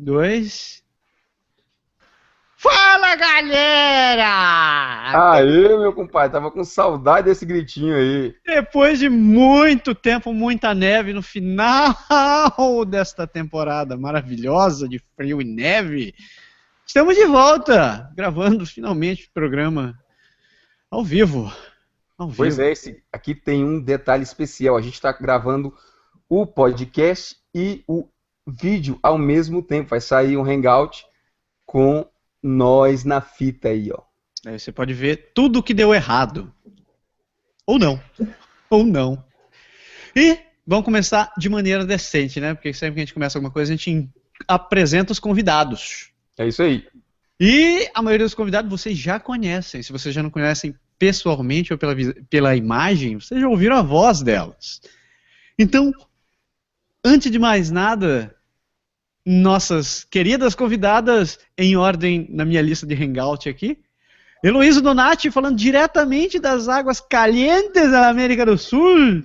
2. Fala, galera! Aê, meu compadre, tava com saudade desse gritinho aí. Depois de muito tempo, muita neve no final desta temporada maravilhosa de frio e neve, estamos de volta, gravando finalmente o programa ao vivo. Pois é, aqui tem um detalhe especial. A gente está gravando o podcast e o vídeo ao mesmo tempo. Vai sair um hangout com nós na fita aí, ó. Aí você pode ver tudo o que deu errado. Ou não. Ou não. E vamos começar de maneira decente, né? Porque sempre que a gente começa alguma coisa, a gente apresenta os convidados. É isso aí. E a maioria dos convidados vocês já conhecem. Se vocês já não conhecem pessoalmente ou pela imagem, vocês já ouviram a voz delas. Então, antes de mais nada, nossas queridas convidadas em ordem na minha lista de hangout aqui. Heloísa Donati falando diretamente das águas calientes da América do Sul.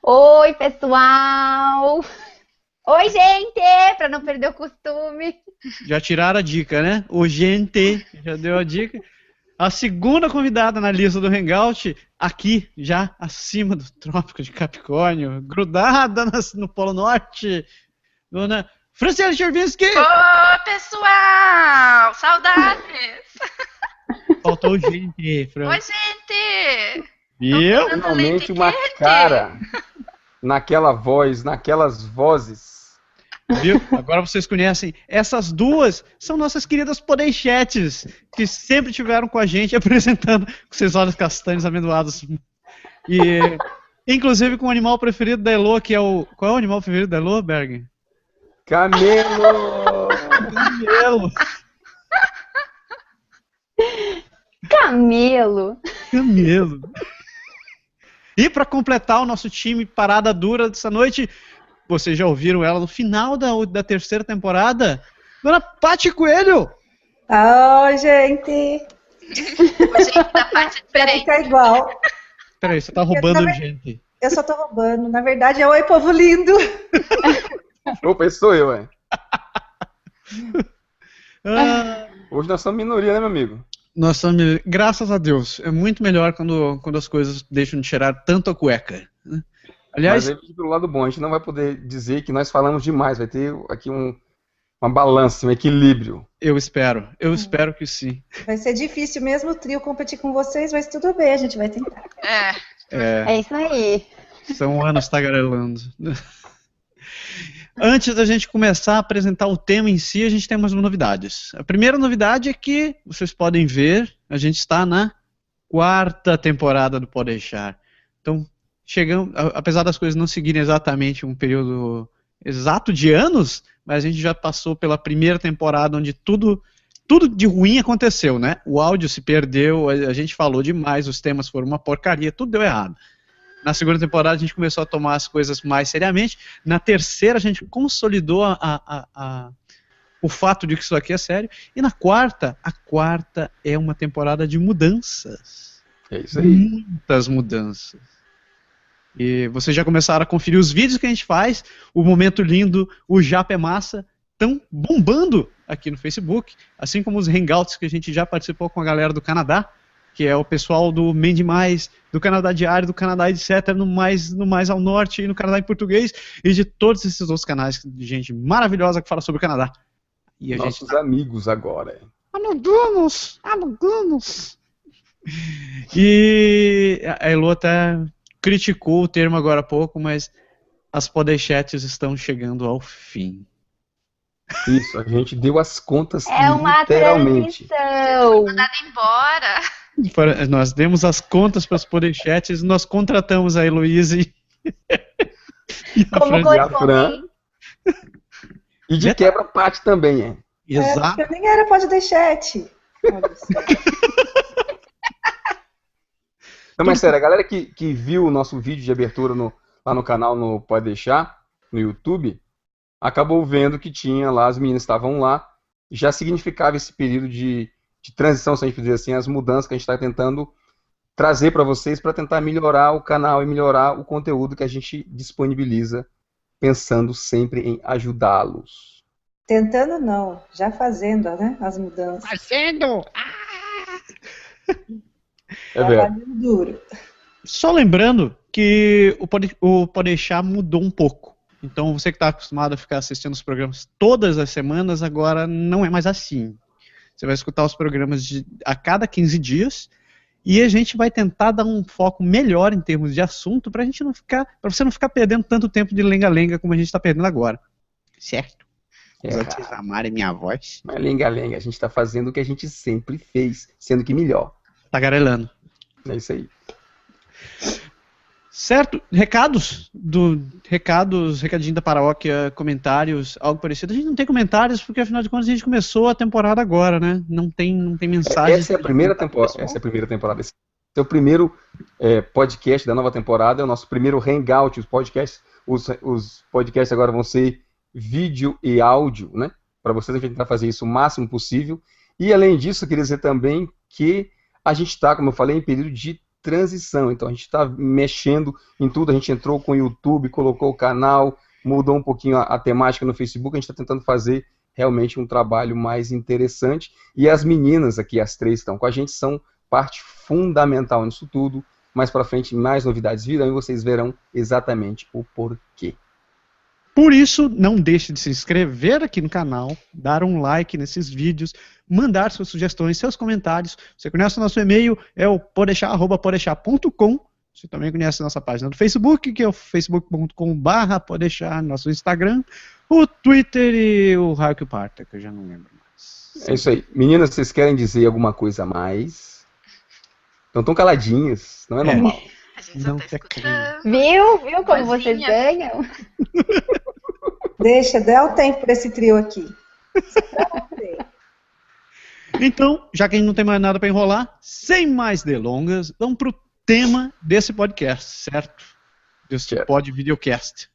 Oi, pessoal! Oi, gente! Para não perder o costume. Já tiraram a dica, né? O gente já deu a dica. A segunda convidada na lista do hangout, aqui, já acima do Trópico de Capricórnio, grudada no Polo Norte, dona Franciele Chervinsky. Ô, pessoal! Saudades! Faltou gente, Fran. Oi, gente! Viu? Finalmente uma cara naquela voz, naquelas vozes. Viu? Agora vocês conhecem. Essas duas são nossas queridas podeixetes, que sempre tiveram com a gente apresentando com seus olhos castanhos amendoados. E, inclusive com o animal preferido da Elo, que é o... Qual é o animal preferido da Elo, Berg? Camelo! Camelo! Camelo! Camelo! E para completar o nosso time parada dura dessa noite, vocês já ouviram ela no final da terceira temporada, dona Paty Coelho! Oi, gente! Oi, gente, da parte Pra diferente. ficar igual. Peraí, você tá roubando gente. Eu só tô roubando. Na verdade, é oi, povo lindo! Opa, esse sou eu, hein? Ah, Hoje nós somos minoria, né, meu amigo? nossa, graças a Deus, é muito melhor quando as coisas deixam de cheirar tanto a cueca. Né? Aliás, Mas aí, pelo lado bom, a gente não vai poder dizer que nós falamos demais. Vai ter aqui uma balança, um equilíbrio. eu espero que sim. Vai ser difícil mesmo o trio competir com vocês, mas tudo bem, a gente vai tentar. É isso aí. São anos tagarelando. Antes da gente começar a apresentar o tema em si, a gente tem umas novidades. A primeira novidade é que, vocês podem ver, a gente está na 4ª temporada do Pode Deixar. Então, chegamos, apesar das coisas não seguirem exatamente um período exato de anos, mas a gente já passou pela primeira temporada onde tudo de ruim aconteceu, né? O áudio se perdeu, a gente falou demais, os temas foram uma porcaria, tudo deu errado. Na segunda temporada a gente começou a tomar as coisas mais seriamente. Na terceira a gente consolidou o fato de que isso aqui é sério. E na quarta, a quarta é uma temporada de mudanças. É isso aí. Muitas mudanças. E vocês já começaram a conferir os vídeos que a gente faz. O Momento Lindo, o Japa é Massa, estão bombando aqui no Facebook. Assim como os hangouts que a gente já participou com a galera do Canadá, que é o pessoal do Mende Mais, do Canadá Diário, do Canadá etc, no mais ao norte e no Canadá em português, e de todos esses outros canais de gente maravilhosa que fala sobre o Canadá. E a Nossos gente amigos agora. amigos! E a Elo até criticou o termo agora há pouco, mas as podeixetes estão chegando ao fim. Isso, a gente deu as contas É uma literalmente. transição. Mandado embora. Nós demos as contas para as podeixetes, nós contratamos a Heloísa e a Como Fran. correspondente. E de quebra Paty também, hein? Exato. Eu nem era pode deixar. Olha só. Não, mas sério, a galera que viu o nosso vídeo de abertura lá no canal, no Pode Deixar, no YouTube, acabou vendo que tinha lá, as meninas estavam lá, e já significava esse período de transição, se a gente dizer assim, as mudanças que a gente está tentando trazer para vocês, para tentar melhorar o canal e melhorar o conteúdo que a gente disponibiliza pensando sempre em ajudá-los. Tentando não, já fazendo, né, as mudanças. Fazendo! É verdade. Trabalhando duro. Só lembrando que o Podeixar mudou um pouco. Então você que está acostumado a ficar assistindo os programas todas as semanas, agora não é mais assim. Você vai escutar os programas a cada 15 dias e a gente vai tentar dar um foco melhor em termos de assunto para você não ficar perdendo tanto tempo de lenga-lenga como a gente está perdendo agora. Certo? Apesar de vocês amarem minha voz. Mas lenga-lenga, a gente está fazendo o que a gente sempre fez, sendo que melhor. Tagarelando. É isso aí. Certo? Recadinho da paróquia, comentários, algo parecido. A gente não tem comentários porque, afinal de contas, a gente começou a temporada agora, né? Não tem mensagem. Essa é a primeira temporada. Esse é o primeiro podcast da nova temporada, é o nosso primeiro hangout. Os podcasts agora vão ser vídeo e áudio, né? Para vocês, a gente tentar fazer isso o máximo possível. E, além disso, eu queria dizer também que a gente está, como eu falei, em período de transição. Então, a gente está mexendo em tudo. A gente entrou com o YouTube, colocou o canal, mudou um pouquinho a temática no Facebook. A gente está tentando fazer realmente um trabalho mais interessante. E as meninas aqui, as três que estão com a gente, são parte fundamental nisso tudo. Mais para frente, mais novidades virão e vocês verão exatamente o porquê. Por isso, não deixe de se inscrever aqui no canal, dar um like nesses vídeos, mandar suas sugestões, seus comentários. Você conhece o nosso e-mail, é o podeixar@podeixar.com. Você também conhece a nossa página do Facebook, que é o facebook.com/podeixar, nosso Instagram, o Twitter e o Raio que Parta, que eu já não lembro mais. É isso aí. Meninas, vocês querem dizer alguma coisa a mais? Então estão caladinhas, não é normal. A gente só Não tá te escutando. Viu como Vozinha. vocês ganham? Dá o tempo para esse trio aqui. Então, já que a gente não tem mais nada para enrolar, sem mais delongas, vamos para o tema desse podcast, certo? Desse Certo. pod videocast.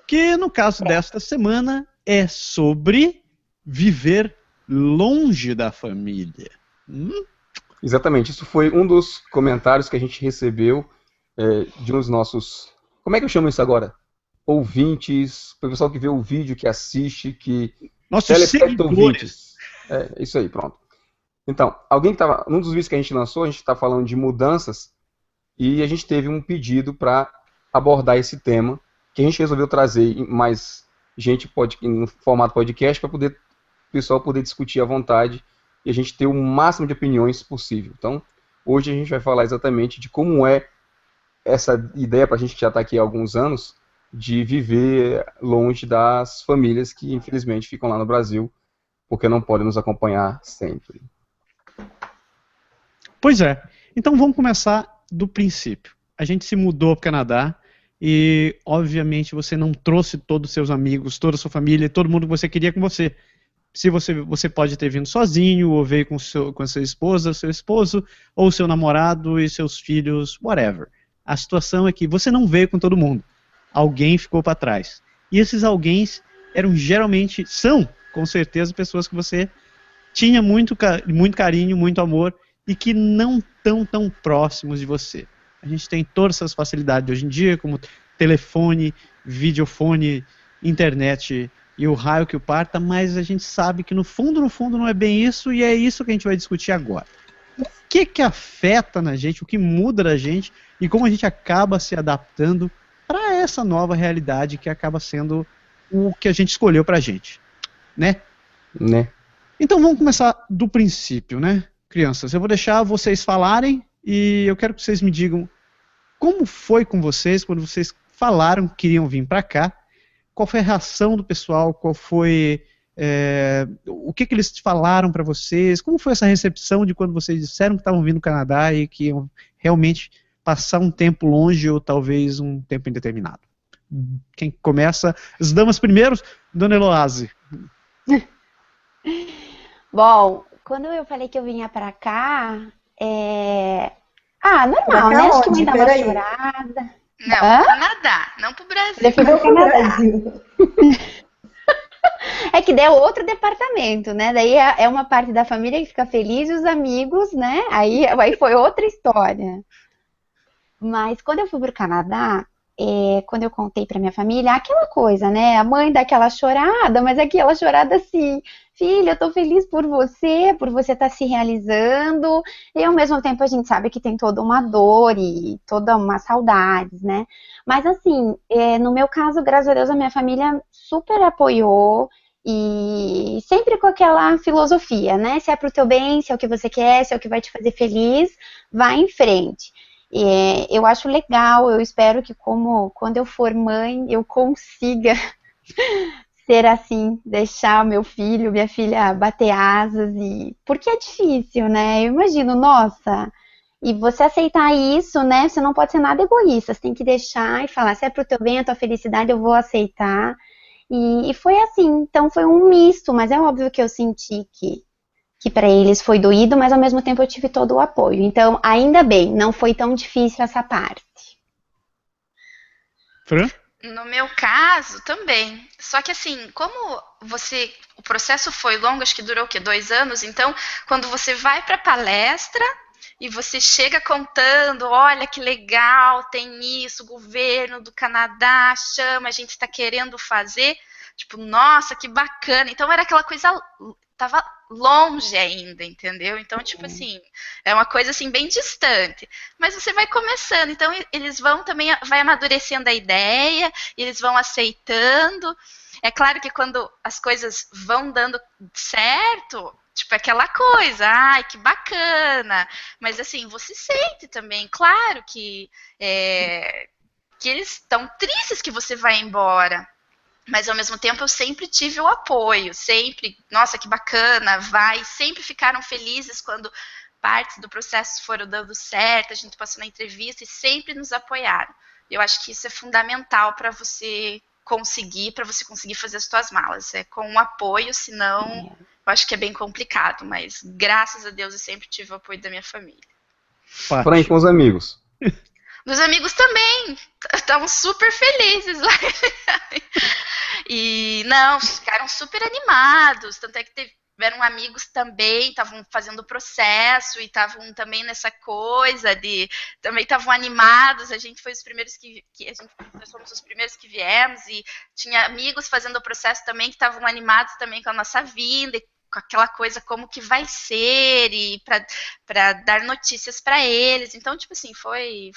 Que no caso desta semana é sobre viver longe da família. Exatamente, isso foi um dos comentários que a gente recebeu de uns nossos... Como é que eu chamo isso agora? Ouvintes, o pessoal que vê o vídeo, que assiste, que... Nossos seguidores. É isso aí, pronto. Então, alguém que estava... Num dos vídeos que a gente lançou, a gente está falando de mudanças e a gente teve um pedido para abordar esse tema, que a gente resolveu trazer mais gente no formato podcast para o pessoal poder discutir à vontade e a gente ter o máximo de opiniões possível. Então, hoje a gente vai falar exatamente de como é essa ideia, para a gente que já está aqui há alguns anos, de viver longe das famílias que, infelizmente, ficam lá no Brasil, porque não podem nos acompanhar sempre. Pois é. Então vamos começar do princípio. A gente se mudou para o Canadá e, obviamente, você não trouxe todos os seus amigos, toda a sua família, todo mundo que você queria com você. Se você pode ter vindo sozinho, ou veio com a sua esposa, seu esposo, ou seu namorado e seus filhos, whatever. A situação é que você não veio com todo mundo. Alguém ficou para trás. E esses alguém são, com certeza, pessoas que você tinha muito carinho, muito amor, e que não estão tão próximos de você. A gente tem todas essas facilidades hoje em dia, como telefone, videofone, internet e o raio que o parta, mas a gente sabe que no fundo não é bem isso, e é isso que a gente vai discutir agora. O que afeta na gente, o que muda na gente, e como a gente acaba se adaptando para essa nova realidade que acaba sendo o que a gente escolheu pra gente, né? Então vamos começar do princípio, né? Crianças, eu vou deixar vocês falarem e eu quero que vocês me digam como foi com vocês quando vocês falaram que queriam vir para cá, qual foi a reação do pessoal, qual foi o que eles falaram para vocês, como foi essa recepção de quando vocês disseram que estavam vindo do Canadá e que iam realmente passar um tempo longe ou talvez um tempo indeterminado. Quem começa? As damas primeiro, Dona Eloise. Bom, quando eu falei que eu vinha pra cá, normal, Pra cá né? Acho que onde? mãe dá uma Peraí. chorada. Não, Hã? Canadá, não pro Brasil. Ele ficou no No Canadá. Brasil. É que deu outro departamento, né? Daí é uma parte da família que fica feliz e os amigos, né? Aí foi outra história. Mas quando eu fui pro Canadá, quando eu contei para minha família, aquela coisa, né? A mãe dá aquela chorada, mas aquela chorada assim, filha, eu tô feliz por você estar se realizando, e ao mesmo tempo a gente sabe que tem toda uma dor e toda uma saudades, né? Mas assim, no meu caso, graças a Deus, a minha família super apoiou, e sempre com aquela filosofia, né? Se é pro teu bem, se é o que você quer, se é o que vai te fazer feliz, vai em frente. Eu acho legal, eu espero que quando eu for mãe, eu consiga ser assim, deixar meu filho, minha filha bater asas, porque é difícil, né? Eu imagino, nossa, e você aceitar isso, né? Você não pode ser nada egoísta, você tem que deixar e falar, se é pro teu bem, a tua felicidade, eu vou aceitar. E foi assim, então foi um misto, mas é óbvio que eu senti que para eles foi doído, mas ao mesmo tempo eu tive todo o apoio. Então, ainda bem, não foi tão difícil essa parte. Fran? No meu caso, também. Só que assim, como o processo foi longo, acho que durou o quê? 2 anos, então, quando você vai para a palestra e você chega contando, olha que legal, tem isso, o governo do Canadá chama, a gente está querendo fazer, tipo, nossa, que bacana. Então era aquela coisa, tava longe ainda, entendeu? Então, tipo assim, é uma coisa assim bem distante. Mas você vai começando, então eles vão também, vai amadurecendo a ideia, eles vão aceitando. É claro que quando as coisas vão dando certo, tipo aquela coisa, ai, que bacana. Mas assim, você sente também, claro que eles estão tristes que você vai embora. Mas ao mesmo tempo eu sempre tive o apoio, sempre, nossa, que bacana, vai, sempre ficaram felizes quando partes do processo foram dando certo, a gente passou na entrevista e sempre nos apoiaram. Eu acho que isso é fundamental para você conseguir fazer as suas malas, é com o apoio, senão eu acho que é bem complicado, mas graças a Deus eu sempre tive o apoio da minha família. Fran, com os amigos. Dos amigos também, estavam super felizes lá. E não, ficaram super animados, tanto é que tiveram amigos também, estavam fazendo o processo e estavam também nessa coisa também estavam animados. A gente foi os primeiros nós fomos os primeiros que viemos e tinha amigos fazendo o processo também que estavam animados também com a nossa vinda, e com aquela coisa como que vai ser e para dar notícias para eles. Então, tipo assim, foi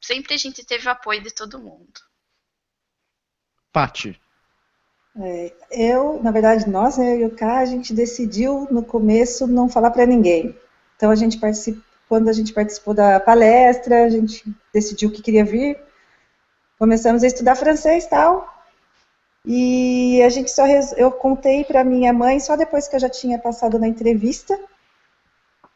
sempre a gente teve o apoio de todo mundo. Pati. Na verdade, nós, né, eu e o Ká, a gente decidiu no começo não falar para ninguém. Então, quando a gente participou da palestra, a gente decidiu que queria vir, começamos a estudar francês e tal, e eu contei para minha mãe só depois que eu já tinha passado na entrevista.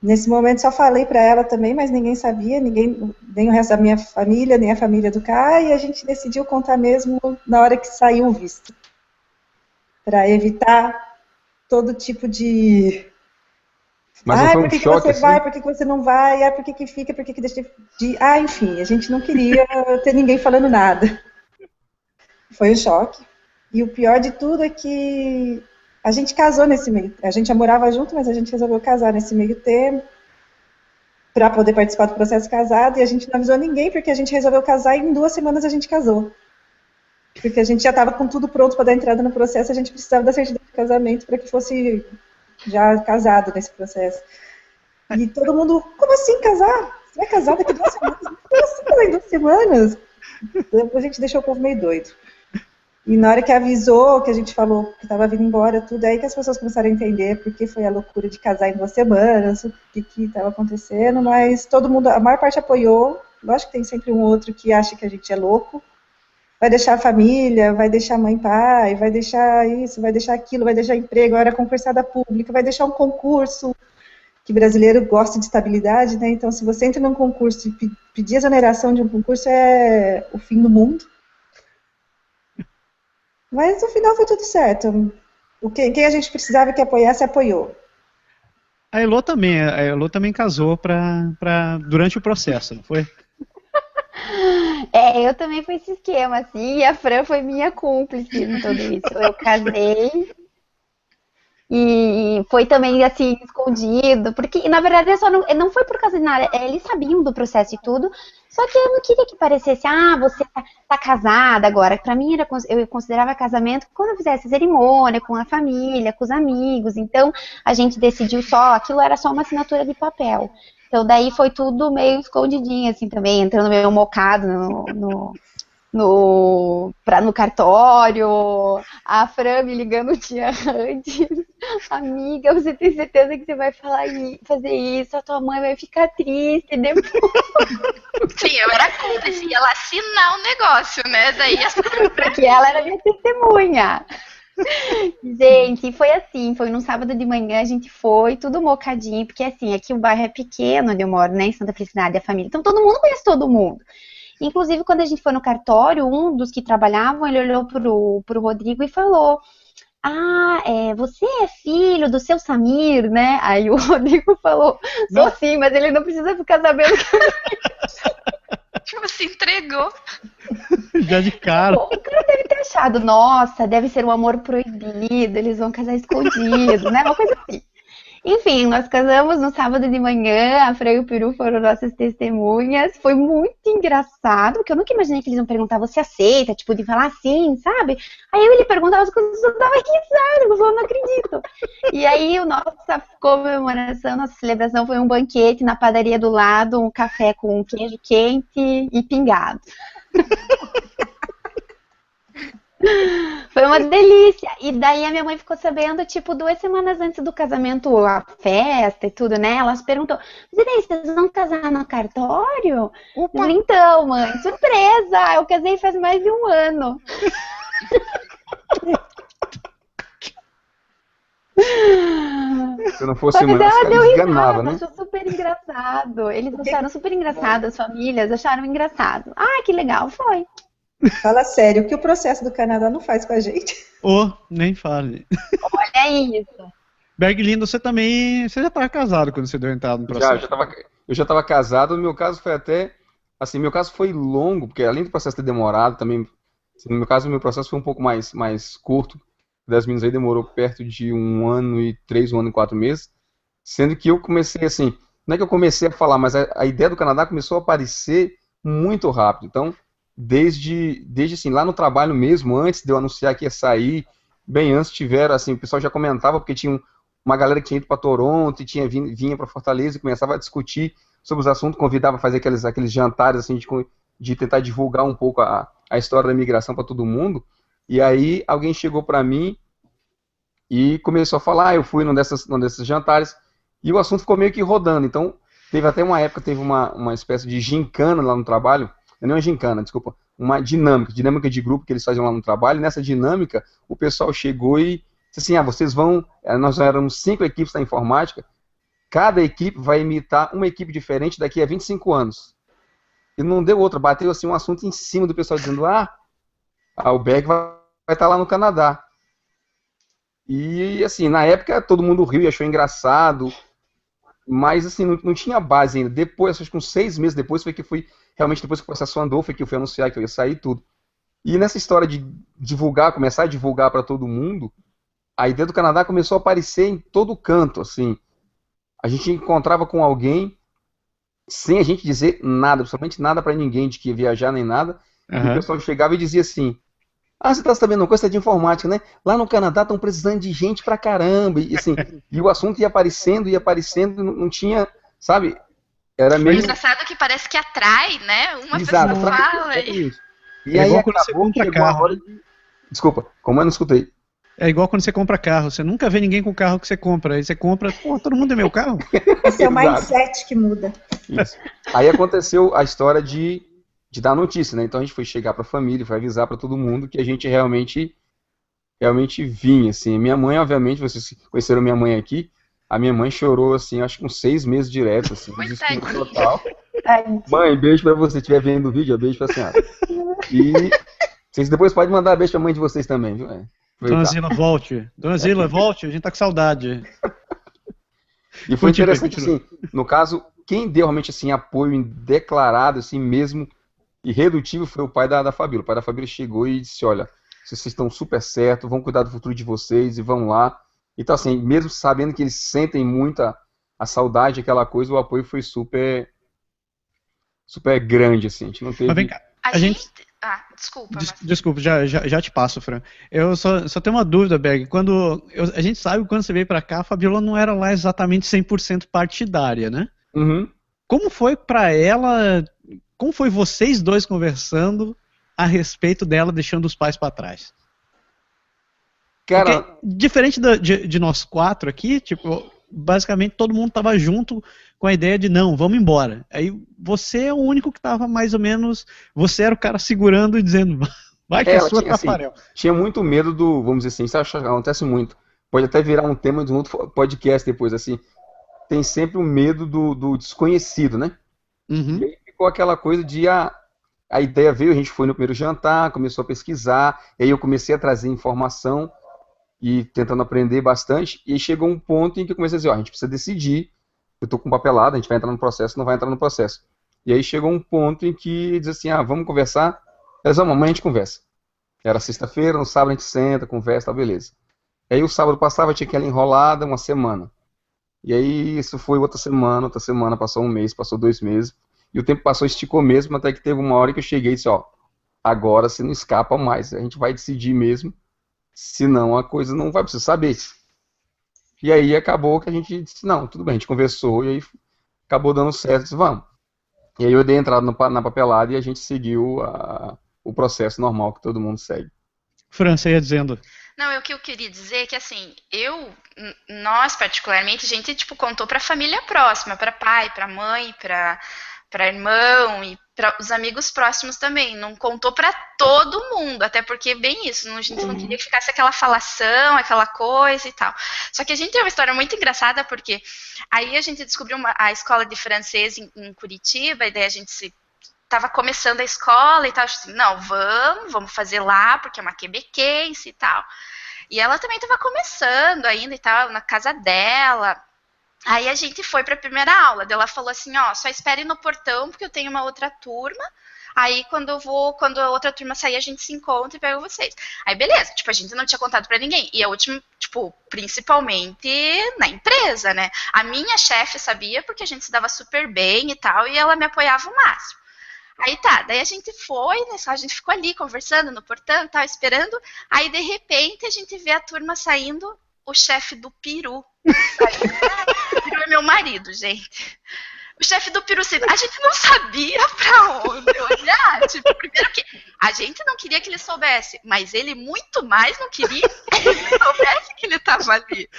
Nesse momento só falei para ela também, mas ninguém sabia, nem o resto da minha família, nem a família do Ká, e a gente decidiu contar mesmo na hora que saiu o visto, para evitar todo tipo de... Mas não foi um por que choque, você assim? vai, por que você não vai, por que fica, por que deixa de... enfim, a gente não queria ter ninguém falando nada. Foi um choque. E o pior de tudo é que a gente casou nesse meio... A gente já morava junto, mas a gente resolveu casar nesse meio tempo para poder participar do processo casado, e a gente não avisou ninguém, porque a gente resolveu casar e em 2 semanas a gente casou. Porque a gente já estava com tudo pronto para dar entrada no processo, a gente precisava da certidão de casamento para que fosse já casado nesse processo. E todo mundo, como assim casar? Você vai casar daqui a 2 semanas? Como assim casar em 2 semanas? Então, a gente deixou o povo meio doido. E na hora que avisou, que a gente falou que estava vindo embora, tudo, aí que as pessoas começaram a entender porque foi a loucura de casar em 2 semanas, o que estava acontecendo, mas todo mundo, a maior parte apoiou. Lógico que tem sempre um outro que acha que a gente é louco, vai deixar a família, vai deixar a mãe e pai, vai deixar isso, vai deixar aquilo, vai deixar emprego, agora concursada pública, vai deixar um concurso, que brasileiro gosta de estabilidade, né? Então, se você entra num concurso e pedir exoneração de um concurso, é o fim do mundo. Mas, no final, foi tudo certo. Quem a gente precisava que apoiasse, apoiou. A Elô também casou durante o processo, não foi? Eu também fui esse esquema, assim, e a Fran foi minha cúmplice em tudo isso. Eu casei E foi também, assim, escondido, porque, na verdade, eu só não foi por causa de nada, eles sabiam do processo e tudo, só que eu não queria que parecesse, você tá casada agora. Pra mim, eu considerava casamento quando eu fizesse a cerimônia, com a família, com os amigos, então a gente decidiu só, aquilo era só uma assinatura de papel. Então, daí foi tudo meio escondidinho, assim, também, entrando meio mocado no cartório, a Fran me ligando um dia antes, amiga, você tem certeza que você vai fazer isso, a tua mãe vai ficar triste depois. Sim, eu era cúmplice, ia lá assinar o negócio, né? Daí Porque ela era minha testemunha. Gente, foi assim, foi num sábado de manhã, a gente foi, tudo mocadinho, porque assim, aqui o bairro é pequeno onde eu moro, né, em Santa Felicidade, a família, então todo mundo conhece todo mundo. Inclusive, quando a gente foi no cartório, um dos que trabalhavam, ele olhou pro Rodrigo e falou, você é filho do seu Samir, né? Aí o Rodrigo falou, sou sim, mas ele não precisa ficar sabendo que... Tipo, se entregou. Já de cara. O cara deve ter achado, nossa, deve ser um amor proibido, eles vão casar escondido, né? Uma coisa assim. Enfim, nós casamos no sábado de manhã, a Fran e o Peru foram nossas testemunhas, foi muito engraçado, porque eu nunca imaginei que eles iam perguntar, você aceita? Tipo, de falar assim, sabe? Aí ele perguntava as coisas, eu tava risada, eu não acredito. E aí, nossa comemoração, nossa celebração foi um banquete na padaria do lado, um café com queijo quente e pingado. Foi uma delícia. E daí a minha mãe ficou sabendo, tipo, 2 semanas antes do casamento, a festa e tudo, né? Ela se perguntou, vocês vão casar no cartório? Eu falei, então, mãe, surpresa! Eu casei faz mais de 1 ano. Se não fosse mãe, você enganava, né? Achou super engraçado. Eles acharam super engraçado, as famílias acharam engraçado. Que legal, foi. Fala sério, o que o processo do Canadá não faz com a gente? Nem fale. Olha isso. Berglindo, você já estava casado quando você deu entrada no processo? Eu já estava casado, no meu caso foi até, assim, meu caso foi longo, porque além do processo ter demorado, também, assim, no meu caso, meu processo foi um pouco mais curto, das meninas aí demorou perto de 1 ano e 3, 1 ano e 4 meses, sendo que eu comecei, assim, não é que eu comecei a falar, mas a ideia do Canadá começou a aparecer muito rápido, então, desde assim, lá no trabalho mesmo, antes de eu anunciar que ia sair, bem antes tiveram, assim, o pessoal já comentava, porque tinha uma galera que tinha ido para Toronto e vinha para Fortaleza e começava a discutir sobre os assuntos, convidava a fazer aqueles jantares, assim, de tentar divulgar um pouco a história da imigração para todo mundo, e aí alguém chegou para mim e começou a falar, eu fui num desses jantares, e o assunto ficou meio que rodando, então, teve até uma época, teve uma espécie de gincana lá no trabalho, não é uma gincana, desculpa, uma dinâmica de grupo que eles faziam lá no trabalho, e nessa dinâmica o pessoal chegou e disse assim, vocês vão, nós éramos 5 equipes da informática, cada equipe vai imitar uma equipe diferente daqui a 25 anos. E não deu outra, bateu assim um assunto em cima do pessoal dizendo, o Berg vai estar lá no Canadá. E assim, na época todo mundo riu e achou engraçado, mas assim, não tinha base ainda. Depois, acho que uns 6 meses depois, realmente depois que o processo andou, foi que eu fui anunciar que eu ia sair tudo. E nessa história de começar a divulgar para todo mundo, a ideia do Canadá começou a aparecer em todo canto, assim. A gente encontrava com alguém, sem a gente dizer nada, absolutamente nada para ninguém de que ia viajar nem nada, e o pessoal chegava e dizia assim, você está sabendo uma coisa de informática, né? Lá no Canadá estão precisando de gente pra caramba, e assim, e o assunto ia aparecendo, não tinha, sabe? Era meio... É engraçado que parece que atrai, né? Uma Exato, pessoa fala e aí acabou, chegou a hora de... Desculpa, como eu não escutei? É igual quando você compra carro, você nunca vê ninguém com o carro que você compra, aí você compra, todo mundo é meu carro. Esse é o mindset que muda. Isso. Aí aconteceu a história de dar notícia, né? Então a gente foi chegar para a família, foi avisar para todo mundo que a gente realmente vinha, assim. Minha mãe, obviamente, vocês conheceram minha mãe aqui, a minha mãe chorou, assim, acho que uns 6 meses direto, assim, desespero total. Mãe, beijo para você, se estiver vendo o vídeo, beijo para a senhora. E vocês depois podem mandar beijo para a mãe de vocês também, viu? Dona Zila, volte. Dona Zila, volte, a gente tá com saudade. E foi interessante, assim, no caso, quem deu realmente, assim, apoio declarado, assim, mesmo, irredutível, foi o pai da Fabíola. O pai da Fabíola chegou e disse, olha, vocês estão super certos, vão cuidar do futuro de vocês e vão lá. Então, assim, mesmo sabendo que eles sentem muito a saudade, aquela coisa, o apoio foi super, super grande, assim. A gente não Mas vem teve... cá, A gente. Ah, desculpa, mas. desculpa, já te passo, Fran. Eu só tenho uma dúvida, Berg. A gente sabe que quando você veio pra cá, a Fabiola não era lá exatamente 100% partidária, né? Uhum. Como foi pra ela, como foi vocês dois conversando a respeito dela deixando os pais pra trás? Cara, Porque, diferente de nós quatro aqui, tipo, basicamente todo mundo tava junto com a ideia de não, vamos embora. Aí você é o único que tava mais ou menos, você era o cara segurando e dizendo, vai que é ela sua, tinha, assim, Tafarel. tinha muito medo do, vamos dizer assim, isso acontece muito. Pode até virar um tema de um outro podcast depois, assim. Tem sempre o medo do desconhecido, né? E Uhum. aí ficou aquela coisa de a ideia veio, a gente foi no primeiro jantar, começou a pesquisar, e aí eu comecei a trazer informação e tentando aprender bastante, e chegou um ponto em que eu comecei a dizer, ó, a gente precisa decidir, eu tô com papelada, a gente vai entrar no processo, não vai entrar no processo. E aí chegou um ponto em que diz assim, vamos conversar, elas, amanhã a gente conversa. Era sexta-feira, no sábado a gente senta, conversa, tá, beleza. E aí o sábado passava, tinha aquela enrolada, uma semana. E aí isso foi outra semana, passou um mês, passou 2 meses, e o tempo passou, esticou mesmo, até que teve uma hora que eu cheguei e disse, ó, agora você não escapa mais, a gente vai decidir mesmo, senão a coisa não vai precisar saber. E aí acabou que a gente disse, não, tudo bem, a gente conversou, e aí acabou dando certo, disse, vamos. E aí eu dei entrada na papelada e a gente seguiu o processo normal que todo mundo segue. Fran, você ia dizendo. Não, o que eu queria dizer é que, assim, nós particularmente, a gente, tipo, contou pra família próxima, pra pai, pra mãe, pra irmão e para os amigos próximos também. Não contou pra todo mundo, até porque, bem isso, a gente não queria que ficasse aquela falação, aquela coisa e tal. Só que a gente tem uma história muito engraçada, porque aí a gente descobriu a escola de francês em Curitiba, e daí a gente tava começando a escola e tal, assim, não, vamos fazer lá, porque é uma quebequense e tal. E ela também tava começando ainda e tal, na casa dela. Aí a gente foi pra primeira aula, daí ela falou assim, ó, só espere no portão, porque eu tenho uma outra turma, aí quando a outra turma sair, a gente se encontra e pega vocês. Aí beleza, tipo, a gente não tinha contado pra ninguém, e a última, tipo, principalmente na empresa, né, a minha chefe sabia, porque a gente se dava super bem e tal, e ela me apoiava o máximo. Aí tá, daí a gente foi, né, a gente ficou ali conversando no portão e tal, esperando. Aí de repente a gente vê a turma saindo, o chefe do Peru. O Peru é meu marido, gente. O chefe do Peru saindo. A gente não sabia pra onde olhar. Tipo, primeiro que a gente não queria que ele soubesse, mas ele muito mais não queria que ele soubesse que ele tava ali.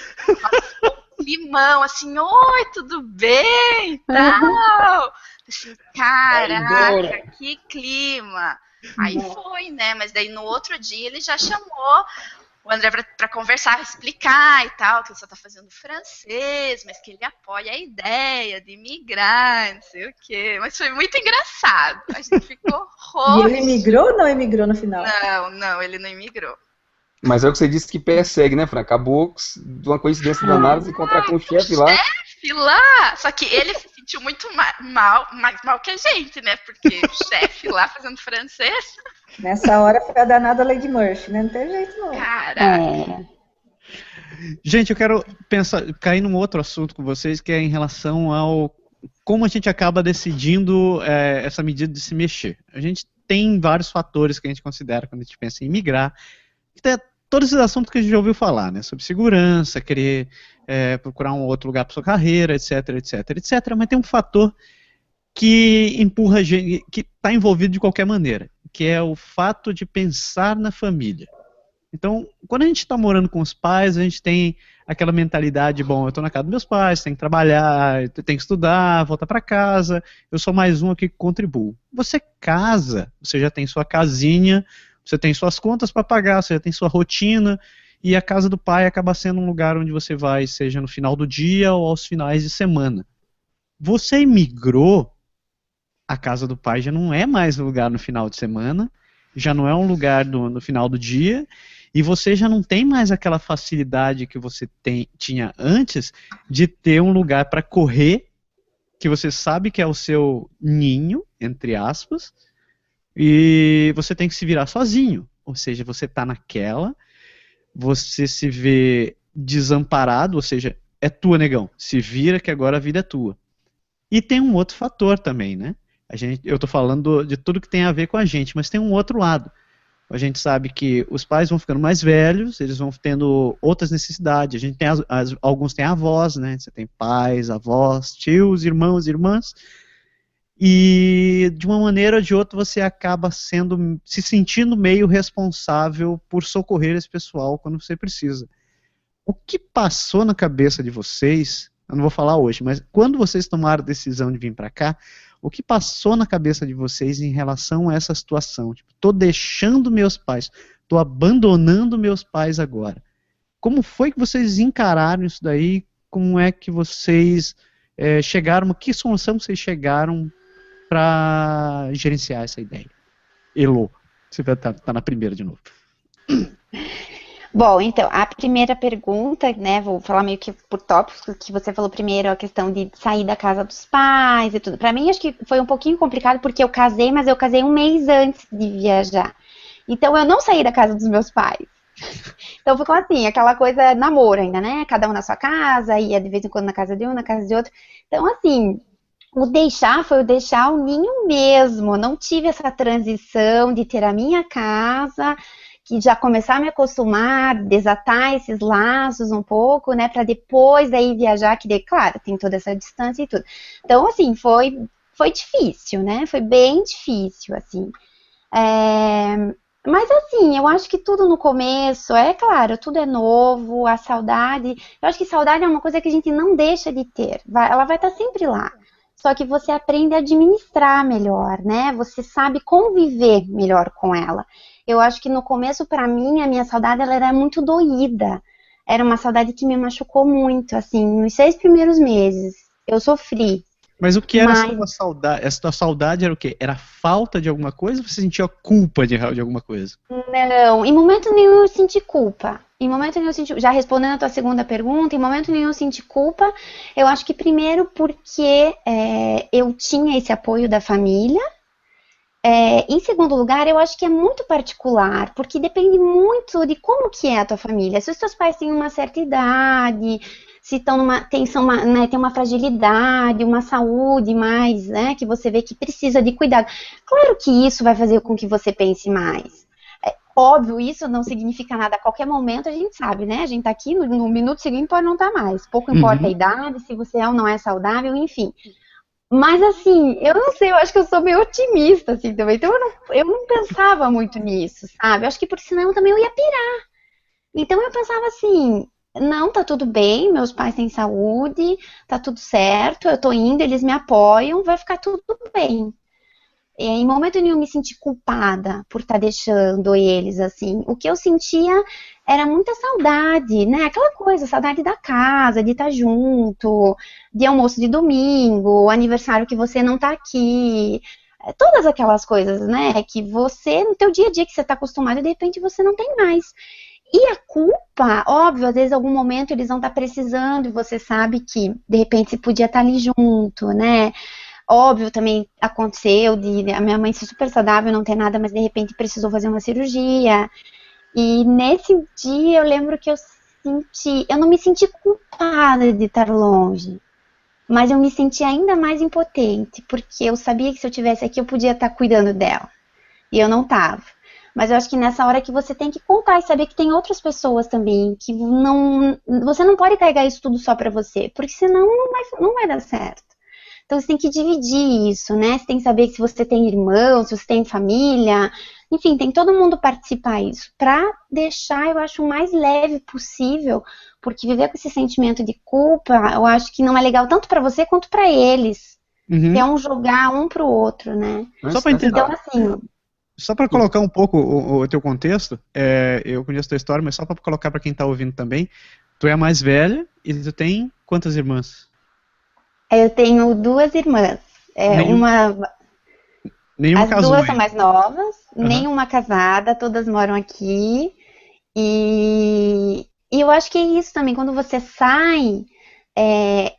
Um limão, assim, oi, tudo bem? Tal. Assim, caraca, que clima. Aí foi, né? Mas daí no outro dia ele já chamou o André pra conversar, explicar e tal, que ele só tá fazendo francês, mas que ele apoia a ideia de migrar, não sei o quê. Mas foi muito engraçado. A gente ficou E ele imigrou ou não imigrou no final? Não, ele não imigrou. Mas é o que você disse que persegue, né, Fran? Acabou de uma coincidência danada de encontrar com o chefe lá. Só que ele se sentiu muito mais mal que a gente, né? Porque o chefe lá fazendo francês. Nessa hora foi a danada Lady Murphy, né? Não tem jeito não. Caraca. Gente, eu quero cair num outro assunto com vocês, que é em relação ao como a gente acaba decidindo essa medida de se mexer. A gente tem vários fatores que a gente considera quando a gente pensa em migrar. Todos esses assuntos que a gente já ouviu falar, né? Sobre segurança, querer procurar um outro lugar para sua carreira, etc, etc, etc. Mas tem um fator que empurra a gente, que está envolvido de qualquer maneira, que é o fato de pensar na família. Então, quando a gente está morando com os pais, a gente tem aquela mentalidade, bom, eu estou na casa dos meus pais, tenho que trabalhar, tenho que estudar, voltar para casa, eu sou mais um aqui que contribuo. Você casa, você já tem sua casinha, você tem suas contas para pagar, você já tem sua rotina, e a casa do pai acaba sendo um lugar onde você vai, seja no final do dia ou aos finais de semana. Você imigrou, a casa do pai já não é mais um lugar no final de semana, já não é um lugar no final do dia, e você já não tem mais aquela facilidade que você tinha antes de ter um lugar para correr, que você sabe que é o seu ninho, entre aspas, e você tem que se virar sozinho. Ou seja, você está naquela, você se vê desamparado, ou seja, é tua, negão, se vira que agora a vida é tua. E tem um outro fator também, né? Eu tô falando de tudo que tem a ver com a gente, mas tem um outro lado. A gente sabe que os pais vão ficando mais velhos, eles vão tendo outras necessidades. A gente tem alguns têm avós, né? Você tem pais, avós, tios, irmãos, irmãs. E de uma maneira ou de outra você acaba se sentindo meio responsável por socorrer esse pessoal quando você precisa. O que passou na cabeça de vocês, eu não vou falar hoje, mas quando vocês tomaram a decisão de vir para cá, o que passou na cabeça de vocês em relação a essa situação? Tipo, tô deixando meus pais, tô abandonando meus pais agora. Como foi que vocês encararam isso daí? Como é que vocês chegaram, que solução vocês chegaram para gerenciar essa ideia? Elô, você vai estar na primeira de novo. Bom, então, a primeira pergunta, né, vou falar meio que por tópicos, que você falou primeiro, a questão de sair da casa dos pais e tudo. Pra mim, acho que foi um pouquinho complicado, porque eu casei, mas eu casei um mês antes de viajar. Então, eu não saí da casa dos meus pais. Então, ficou assim, aquela coisa namoro ainda, né, cada um na sua casa, ia de vez em quando na casa de um, na casa de outro. Então, assim, o deixar foi o deixar o ninho mesmo. Não tive essa transição de ter a minha casa, que já começar a me acostumar, desatar esses laços um pouco, né, para depois daí viajar, que daí, claro, tem toda essa distância e tudo. Então, assim, foi difícil, né, foi bem difícil, assim. Mas, assim, eu acho que tudo no começo, claro, tudo é novo, a saudade, eu acho que saudade é uma coisa que a gente não deixa de ter, ela vai estar sempre lá. Só que você aprende a administrar melhor, né, você sabe conviver melhor com ela. Eu acho que no começo, pra mim, a minha saudade ela era muito doída. Era uma saudade que me machucou muito, assim, nos 6 primeiros meses. Eu sofri. Mas o que era essa tua saudade? Essa tua saudade era o quê? Era falta de alguma coisa ou você sentia culpa de alguma coisa? Não, em momento nenhum eu senti culpa. Em momento nenhum eu senti... Já respondendo a tua segunda pergunta, em momento nenhum eu senti culpa. Eu acho que primeiro porque eu tinha esse apoio da família. Em segundo lugar, eu acho que é muito particular, porque depende muito de como que é a tua família. Se os teus pais têm uma certa idade, se estão tem uma fragilidade, uma saúde mais, né, que você vê que precisa de cuidado. Claro que isso vai fazer com que você pense mais. Óbvio, isso não significa nada. A qualquer momento a gente sabe, né? A gente tá aqui, no minuto seguinte pode não estar mais. Pouco importa a idade, se você é ou não é saudável, enfim. Mas, assim, eu não sei, eu acho que eu sou meio otimista, assim, também. Então, eu não pensava muito nisso, sabe? Eu acho que, por senão, também eu ia pirar. Então, eu pensava assim, não, tá tudo bem, meus pais têm saúde, tá tudo certo, eu tô indo, eles me apoiam, vai ficar tudo bem. Em momento nenhum eu me senti culpada por estar deixando eles, assim. O que eu sentia era muita saudade, né? Aquela coisa, saudade da casa, de estar junto, de almoço de domingo, aniversário que você não tá aqui. Todas aquelas coisas, né? Que você, no teu dia a dia que você tá acostumado, de repente você não tem mais. E a culpa, óbvio, às vezes em algum momento eles vão estar precisando e você sabe que, de repente, você podia estar ali junto, né? Óbvio, também aconteceu de a minha mãe ser super saudável, não ter nada, mas de repente precisou fazer uma cirurgia. E nesse dia eu lembro que eu não me senti culpada de estar longe, mas eu me senti ainda mais impotente, porque eu sabia que se eu estivesse aqui eu podia estar cuidando dela. E eu não estava. Mas eu acho que nessa hora que você tem que contar e saber que tem outras pessoas também, que você não pode carregar isso tudo só pra você, porque senão não vai dar certo. Então, você tem que dividir isso, né? Você tem que saber que se você tem irmãos, se você tem família, enfim, tem que todo mundo participar disso, pra deixar, eu acho, o mais leve possível, porque viver com esse sentimento de culpa, eu acho que não é legal tanto pra você quanto pra eles. Que é jogar um pro outro, né? Só pra entender. Então, assim... Só para colocar um pouco o teu contexto, eu conheço a tua história, mas só para colocar para quem tá ouvindo também, tu é a mais velha e tu tem quantas irmãs? Eu tenho 2 irmãs. Nenhuma As casou 2 são ainda. mais novas, nenhuma casada, todas moram aqui. E eu acho que é isso também, quando você sai,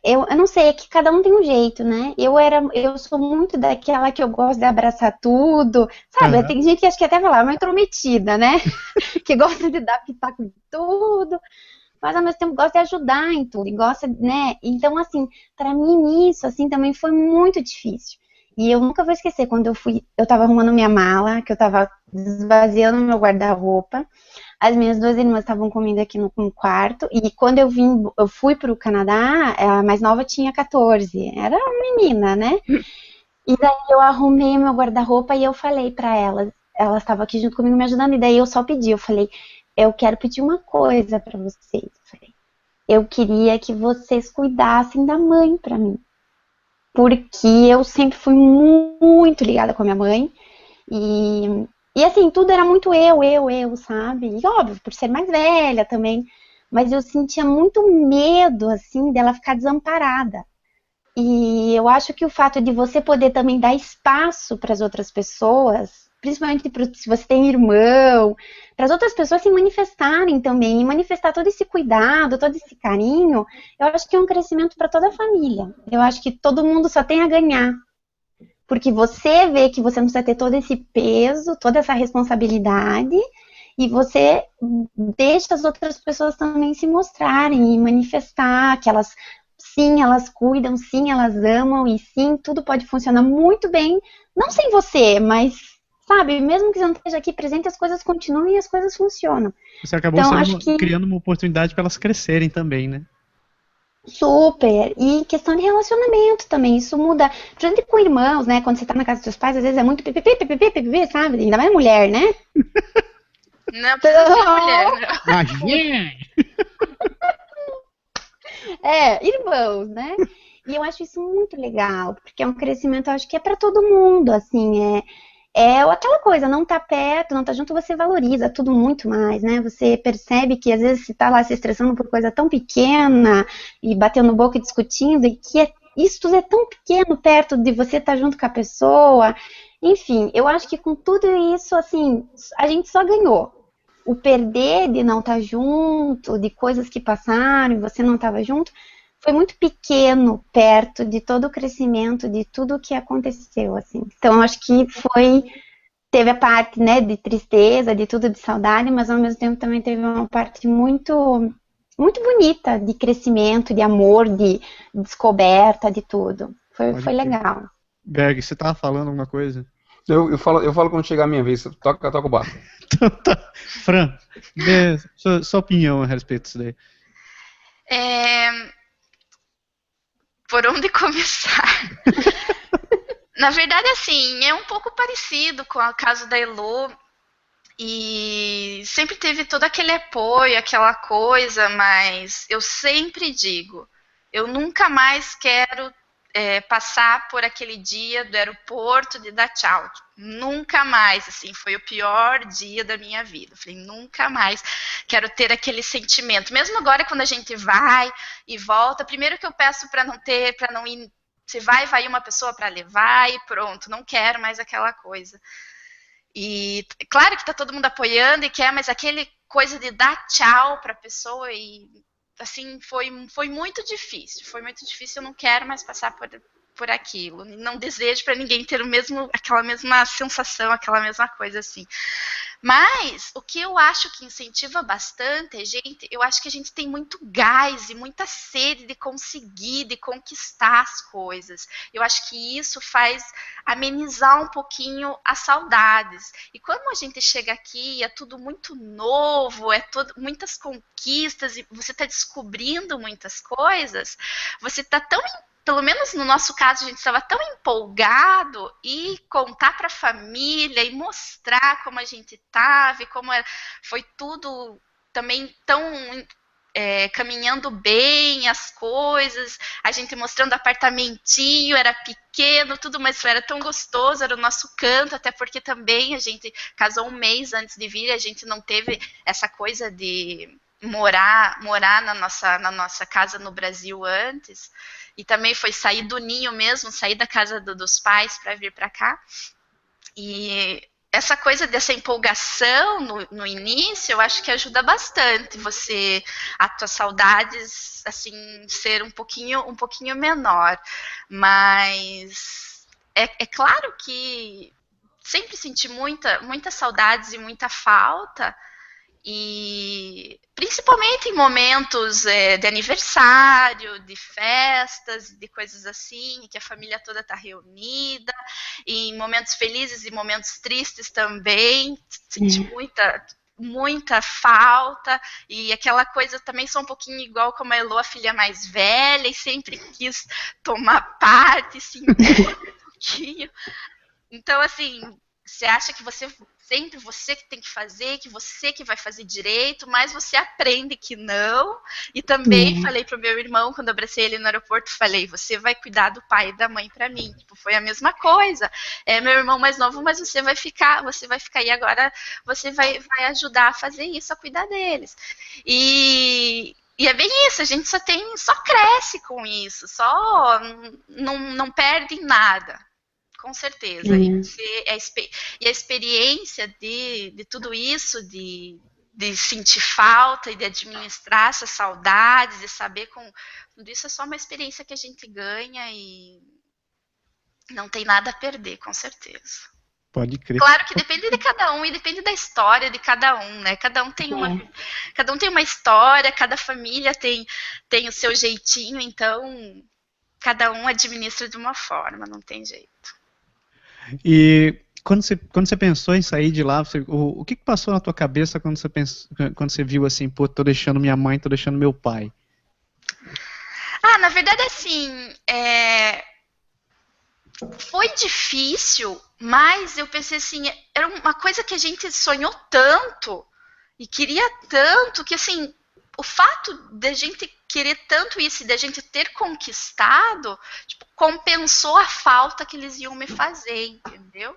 eu não sei, é que cada um tem um jeito, né? Eu sou muito daquela que eu gosto de abraçar tudo, sabe? Tem gente que acha que até falar, uma intrometida, né? Que gosta de dar pitaco em tudo. mas ao mesmo tempo gosta de ajudar em tudo, e gosta, né? Então, assim, para mim isso, assim, também foi muito difícil. E eu nunca vou esquecer quando eu tava arrumando minha mala, que eu tava esvaziando meu guarda-roupa. As minhas duas irmãs estavam comigo aqui no quarto, e quando eu fui pro Canadá, a mais nova tinha 14, era uma menina, né? E daí eu arrumei meu guarda-roupa e eu falei pra elas estavam aqui junto comigo me ajudando, e daí eu só pedi, eu falei, eu quero pedir uma coisa pra vocês. Eu queria que vocês cuidassem da mãe pra mim. Porque eu sempre fui muito ligada com a minha mãe. E assim, tudo era muito eu, sabe? E óbvio, por ser mais velha também. Mas eu sentia muito medo, assim, dela ficar desamparada. E eu acho que o fato de você poder também dar espaço para as outras pessoas, principalmente se você tem irmão, para as outras pessoas se manifestarem também, e manifestar todo esse cuidado, todo esse carinho, eu acho que é um crescimento para toda a família. Eu acho que todo mundo só tem a ganhar. Porque você vê que você não precisa ter todo esse peso, toda essa responsabilidade, e você deixa as outras pessoas também se mostrarem e manifestar que elas, sim, elas cuidam, sim, elas amam, e sim, tudo pode funcionar muito bem, não sem você, mas, sabe, mesmo que você não esteja aqui presente, as coisas continuam e as coisas funcionam. Você acabou Então, acho que criando uma oportunidade para elas crescerem também, né? super. E questão de relacionamento também, isso muda. Principalmente com irmãos, né? Quando você tá na casa dos seus pais, às vezes é muito pipipi, sabe? Ainda mais mulher, né? Não precisa ser mulher, não. Imagina! Irmãos, né? E eu acho isso muito legal, porque é um crescimento, eu acho que é pra todo mundo, assim, é aquela coisa, não tá perto, não tá junto, você valoriza tudo muito mais, né? Você percebe que às vezes você tá lá se estressando por coisa tão pequena e batendo boca e discutindo, e que isso tudo é tão pequeno perto de você estar junto com a pessoa. Enfim, eu acho que com tudo isso, assim, a gente só ganhou. O perder de não estar junto, de coisas que passaram e você não estava junto, foi muito pequeno perto de todo o crescimento, de tudo o que aconteceu, assim. Então, acho que teve a parte, né, de tristeza, de tudo, de saudade, mas ao mesmo tempo também teve uma parte muito, muito bonita de crescimento, de amor, de descoberta, de tudo. Foi legal. Berg, você tava falando alguma coisa? Eu falo quando chegar a minha vez, toca o barco. Então tá. Fran, dê sua opinião a respeito disso daí. Por onde começar? Na verdade, assim, é um pouco parecido com o caso da Elo. E sempre teve todo aquele apoio, aquela coisa, mas eu sempre digo, eu nunca mais quero passar por aquele dia do aeroporto de dar tchau. Nunca mais, assim, foi o pior dia da minha vida. Falei, nunca mais quero ter aquele sentimento. Mesmo agora, quando a gente vai e volta, primeiro que eu peço para não ir. Se vai uma pessoa para levar e pronto, não quero mais aquela coisa. E claro que tá todo mundo apoiando e quer, mas aquele coisa de dar tchau para a pessoa e assim foi muito difícil. Foi muito difícil, eu não quero mais passar por aquilo. Não desejo para ninguém ter aquela mesma sensação, aquela mesma coisa assim. Mas o que eu acho que incentiva bastante, eu acho que a gente tem muito gás e muita sede de conseguir, de conquistar as coisas. Eu acho que isso faz amenizar um pouquinho as saudades. E quando a gente chega aqui, é tudo muito novo, muitas conquistas, e você está descobrindo muitas coisas, você está tão, pelo menos no nosso caso, a gente estava tão empolgado e contar para a família e mostrar como a gente estava e como foi tudo também tão caminhando bem as coisas, a gente mostrando apartamentinho, era pequeno, tudo, mas era tão gostoso, era o nosso canto, até porque também a gente casou um mês antes de vir, a gente não teve essa coisa de morar na nossa casa no Brasil antes, e também foi sair do ninho mesmo, sair da casa dos pais para vir para cá. E essa coisa dessa empolgação no início, eu acho que ajuda bastante as tuas saudades, assim, ser um pouquinho menor. Mas é claro que sempre senti muitas saudades e muita falta. E principalmente em momentos de aniversário, de festas, de coisas assim, que a família toda está reunida, e em momentos felizes e momentos tristes também, senti muita falta, e aquela coisa também sou um pouquinho igual como a Elo, a filha mais velha, e sempre quis tomar parte, sim, um pouquinho. Então, assim, você acha que sempre você que tem que fazer, que você que vai fazer direito, mas você aprende que não. E também falei pro meu irmão, quando eu abracei ele no aeroporto, falei, você vai cuidar do pai e da mãe para mim. Tipo, foi a mesma coisa. É meu irmão mais novo, mas você vai ficar e agora você vai ajudar a fazer isso, a cuidar deles. E é bem isso, a gente só cresce com isso, só não perde em nada. Com certeza. E a experiência de tudo isso, de sentir falta e de administrar essas saudades, de saber tudo isso é só uma experiência que a gente ganha e não tem nada a perder, com certeza. Pode crer. Claro que depende de cada um e depende da história de cada um, né? Cada um tem uma história, cada família tem o seu jeitinho, então cada um administra de uma forma, não tem jeito. E quando você pensou em sair de lá, o que passou na tua cabeça quando você viu assim, pô, tô deixando minha mãe, tô deixando meu pai? Na verdade, assim, foi difícil, mas eu pensei assim, era uma coisa que a gente sonhou tanto e queria tanto, que assim, o fato de a gente querer tanto isso e de a gente ter conquistado, tipo, compensou a falta que eles iam me fazer, entendeu?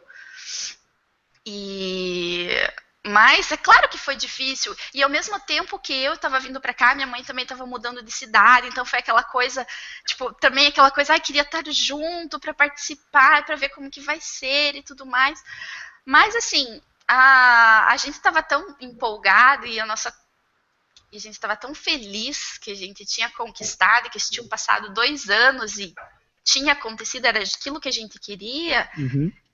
Mas é claro que foi difícil. E ao mesmo tempo que eu estava vindo para cá, minha mãe também estava mudando de cidade, então foi aquela coisa, tipo, também aquela coisa, queria estar junto para participar, para ver como que vai ser e tudo mais. Mas assim, a gente estava tão empolgado e a gente estava tão feliz que a gente tinha conquistado, que tinham passado 2 anos e tinha acontecido, era aquilo que a gente queria,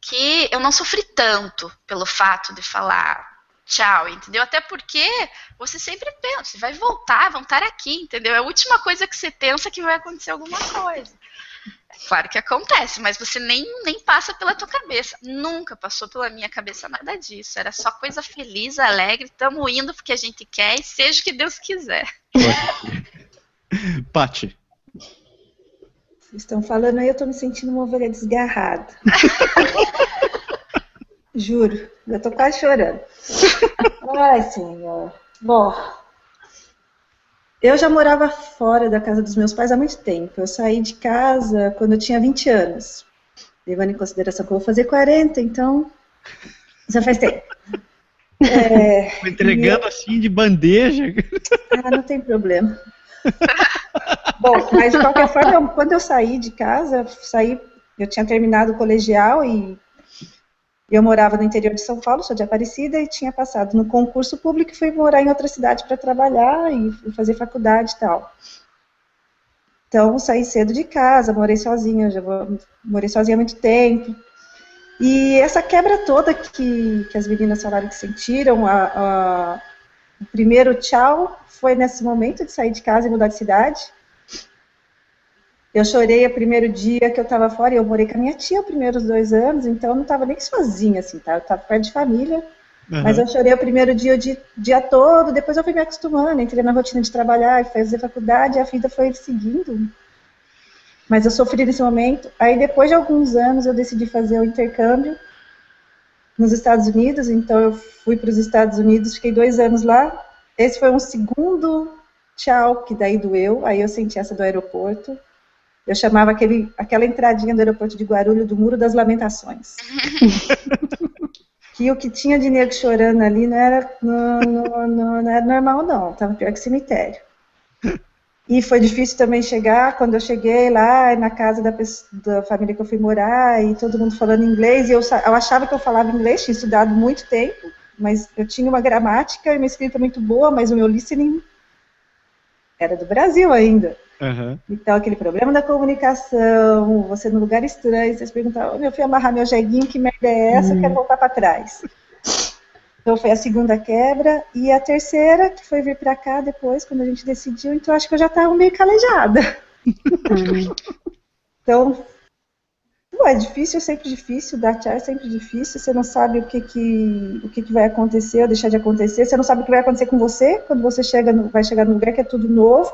que eu não sofri tanto pelo fato de falar tchau, entendeu? Até porque você sempre pensa, vai voltar, vão estar aqui, entendeu? É a última coisa que você pensa que vai acontecer alguma coisa. Claro que acontece, mas você nem passa pela tua cabeça. Nunca passou pela minha cabeça nada disso. Era só coisa feliz, alegre. Estamos indo porque a gente quer e seja o que Deus quiser. Paty. Vocês estão falando aí, eu estou me sentindo uma ovelha desgarrada. Juro, eu estou quase chorando. Ai, Senhor. Bom, eu já morava fora da casa dos meus pais há muito tempo. Eu saí de casa quando eu tinha 20 anos. Levando em consideração que eu vou fazer 40, então já faz tempo. Entregando assim de bandeja. Não tem problema. Bom, mas de qualquer forma, quando eu saí de casa, eu tinha terminado o colegial e eu morava no interior de São Paulo, sou de Aparecida, e tinha passado no concurso público e fui morar em outra cidade para trabalhar e fazer faculdade e tal. Então, saí cedo de casa, morei sozinha, morei sozinha há muito tempo. E essa quebra toda que as meninas falaram que sentiram, o primeiro tchau foi nesse momento de sair de casa e mudar de cidade. Eu chorei o primeiro dia que eu estava fora, e eu morei com a minha tia os primeiros 2 anos, então eu não estava nem sozinha, assim, tá? Eu estava perto de família, mas eu chorei o primeiro dia, o dia todo, depois eu fui me acostumando, entrei na rotina de trabalhar e fazer faculdade, e a vida foi seguindo. Mas eu sofri nesse momento. Aí depois de alguns anos eu decidi fazer o intercâmbio nos Estados Unidos, então eu fui para os Estados Unidos, fiquei 2 anos lá. Esse foi um segundo tchau, que daí doeu, aí eu senti essa do aeroporto. Eu chamava aquela entradinha do aeroporto de Guarulhos do Muro das Lamentações. Que o que tinha de nego chorando ali não era normal, não. Estava pior que cemitério. E foi difícil também chegar, quando eu cheguei lá na casa da família que eu fui morar, e todo mundo falando inglês, e eu achava que eu falava inglês, tinha estudado muito tempo, mas eu tinha uma gramática e uma escrita muito boa, mas o meu listening era do Brasil ainda. Então, aquele problema da comunicação, você no lugar estranho, vocês perguntavam, eu fui amarrar meu jeguinho, que merda é essa? Eu quero voltar para trás. Então foi a segunda quebra, e a terceira, que foi vir para cá depois, quando a gente decidiu, então acho que eu já estava meio calejada. Então, é difícil, é sempre difícil, dar tchau é sempre difícil, você não sabe o que vai acontecer ou deixar de acontecer, você não sabe o que vai acontecer com você, quando você vai chegar num lugar que é tudo novo,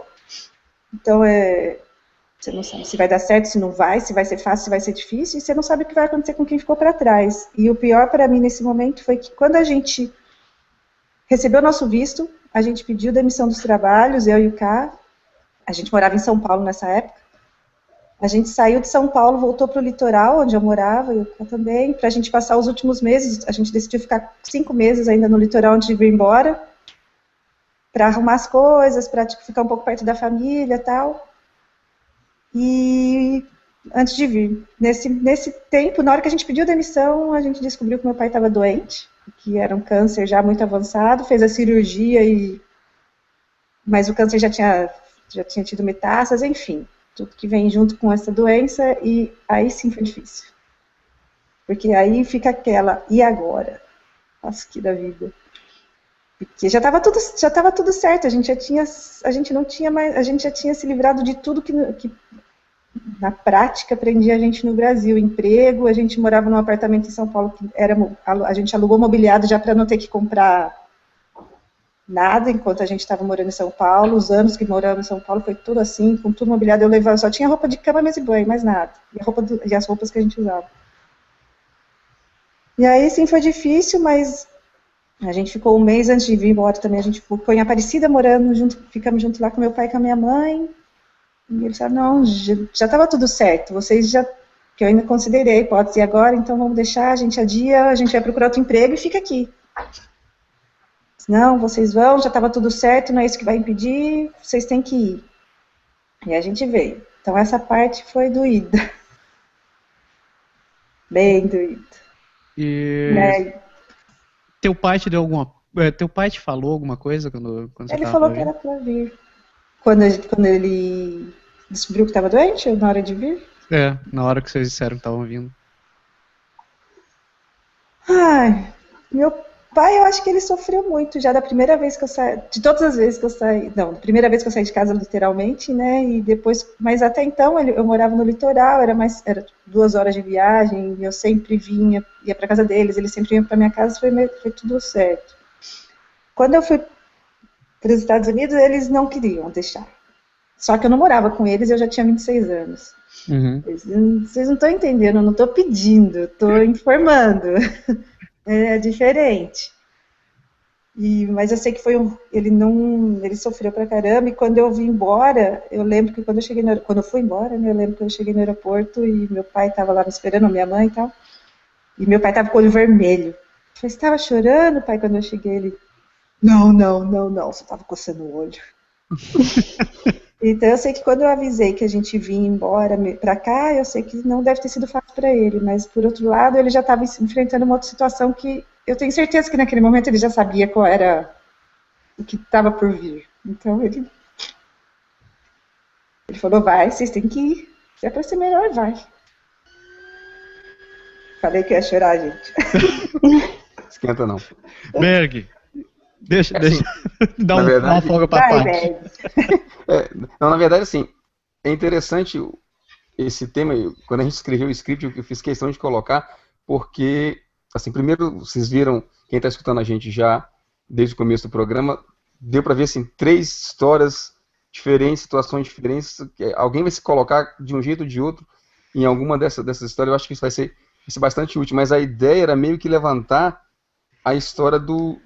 então você não sabe se vai dar certo, se não vai, se vai ser fácil, se vai ser difícil, e você não sabe o que vai acontecer com quem ficou para trás. E o pior para mim nesse momento foi que quando a gente recebeu nosso visto, a gente pediu demissão dos trabalhos, eu e o Ká, a gente morava em São Paulo nessa época, a gente saiu de São Paulo, voltou para o litoral, onde eu morava, e o Ká também, para a gente passar os últimos meses, a gente decidiu ficar 5 meses ainda no litoral antes de vir embora, para arrumar as coisas, para ficar um pouco perto da família e tal. E antes de vir, nesse tempo, na hora que a gente pediu demissão, a gente descobriu que meu pai estava doente, que era um câncer já muito avançado, fez a cirurgia, mas o câncer já tinha tido metástases, enfim, tudo que vem junto com essa doença, e aí sim foi difícil. Porque aí fica aquela, e agora? Faço que da vida? Porque já estava tudo certo, a gente já tinha se livrado de tudo que na prática prendia a gente no Brasil, emprego, a gente morava num apartamento em São Paulo que a gente alugou mobiliado já para não ter que comprar nada enquanto a gente estava morando em São Paulo, os anos que moramos em São Paulo foi tudo assim, com tudo mobiliado, eu levava, só tinha roupa de cama, mesa e banho, mais nada, e as roupas que a gente usava. E aí sim foi difícil, mas a gente ficou um mês antes de vir embora também, a gente ficou em Aparecida morando junto, ficamos junto lá com meu pai e com a minha mãe. E ele falou, não, já estava tudo certo, que eu ainda considerei, pode ser agora, então vamos deixar, a gente adia, a gente vai procurar outro emprego e fica aqui. Não, vocês vão, já estava tudo certo, não é isso que vai impedir, vocês têm que ir. E a gente veio. Então essa parte foi doída. Bem doída. E Né? teu pai te falou alguma coisa quando você Ele tava falou pra que vir? era para vir. Quando ele descobriu que estava doente, na hora de vir? Na hora que vocês disseram que estavam vindo. Ai, meu pai, eu acho que ele sofreu muito já da primeira vez que eu saí, de todas as vezes que eu saí, não, da primeira vez que eu saí de casa literalmente, né, e depois, mas até então eu morava no litoral, era 2 horas de viagem, eu sempre ia para casa deles, eles sempre iam para minha casa, foi tudo certo. Quando eu fui para os Estados Unidos, eles não queriam deixar. Só que eu não morava com eles, eu já tinha 26 anos. Uhum. Vocês não estão entendendo, eu não estou pedindo, estou informando. É diferente. Mas eu sei que ele sofreu pra caramba, e quando eu vim embora, eu lembro que quando eu fui embora, né, eu lembro que eu cheguei no aeroporto e meu pai estava lá me esperando, minha mãe e tal, e meu pai estava com o olho vermelho. Eu falei, você estava chorando, pai, quando eu cheguei? Ele, não, só estava coçando o olho. Então eu sei que quando eu avisei que a gente vinha embora pra cá, eu sei que não deve ter sido fácil para ele, mas por outro lado ele já estava enfrentando uma outra situação que eu tenho certeza que naquele momento ele já sabia qual era o que estava por vir. Então ele falou, vai, vocês têm que ir, se é para ser melhor, vai. Falei que ia chorar, gente. Esquenta não. Berg, deixa assim, dar uma folga pra Vai, parte. Berg. Não, na verdade, assim, é interessante esse tema, quando a gente escreveu o script, eu fiz questão de colocar, porque, assim, primeiro, vocês viram, quem está escutando a gente já, desde o começo do programa, deu para ver, assim, 3 histórias diferentes, situações diferentes, alguém vai se colocar de um jeito ou de outro em alguma dessas histórias, eu acho que isso vai ser bastante útil, mas a ideia era meio que levantar a história do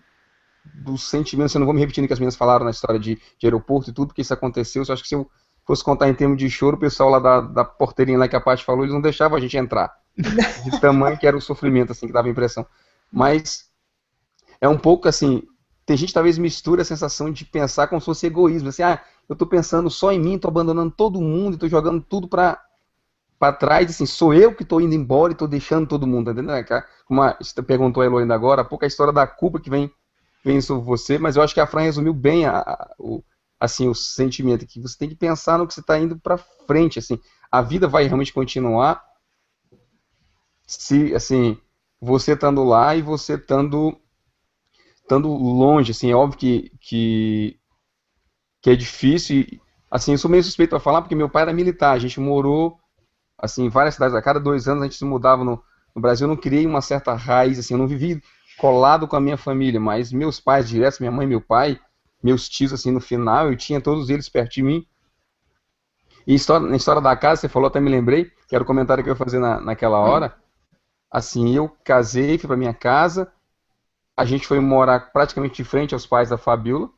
sentimento, eu não vou me repetindo o que as meninas falaram na história de aeroporto e tudo, porque isso aconteceu, eu acho que se eu fosse contar em termos de choro, o pessoal lá da porteirinha lá que a Paty falou, eles não deixavam a gente entrar, de tamanho que era o sofrimento, assim, que dava a impressão. Mas é um pouco assim, tem gente que talvez mistura a sensação de pensar como se fosse egoísmo, assim, eu tô pensando só em mim, tô abandonando todo mundo, tô jogando tudo pra trás, assim, sou eu que tô indo embora e tô deixando todo mundo, entendeu? Como você perguntou a Elo ainda agora, há pouco a história da culpa que vem sobre você, mas eu acho que a Fran resumiu bem o sentimento, que você tem que pensar no que você está indo para frente, assim, a vida vai realmente continuar se, assim, você estando lá e você estando estando longe, assim, é óbvio que é difícil. E, assim, eu sou meio suspeito para falar porque meu pai era militar. A gente morou assim, em várias cidades. A cada 2 anos a gente se mudava no Brasil. Eu não criei uma certa raiz, assim, eu não vivi colado com a minha família, mas meus pais diretos, minha mãe e meu pai, meus tios, assim, no final, eu tinha todos eles perto de mim. E na história da casa, você falou, até me lembrei, que era o comentário que eu ia fazer naquela hora. Assim, eu casei, fui para minha casa, a gente foi morar praticamente de frente aos pais da Fabiola,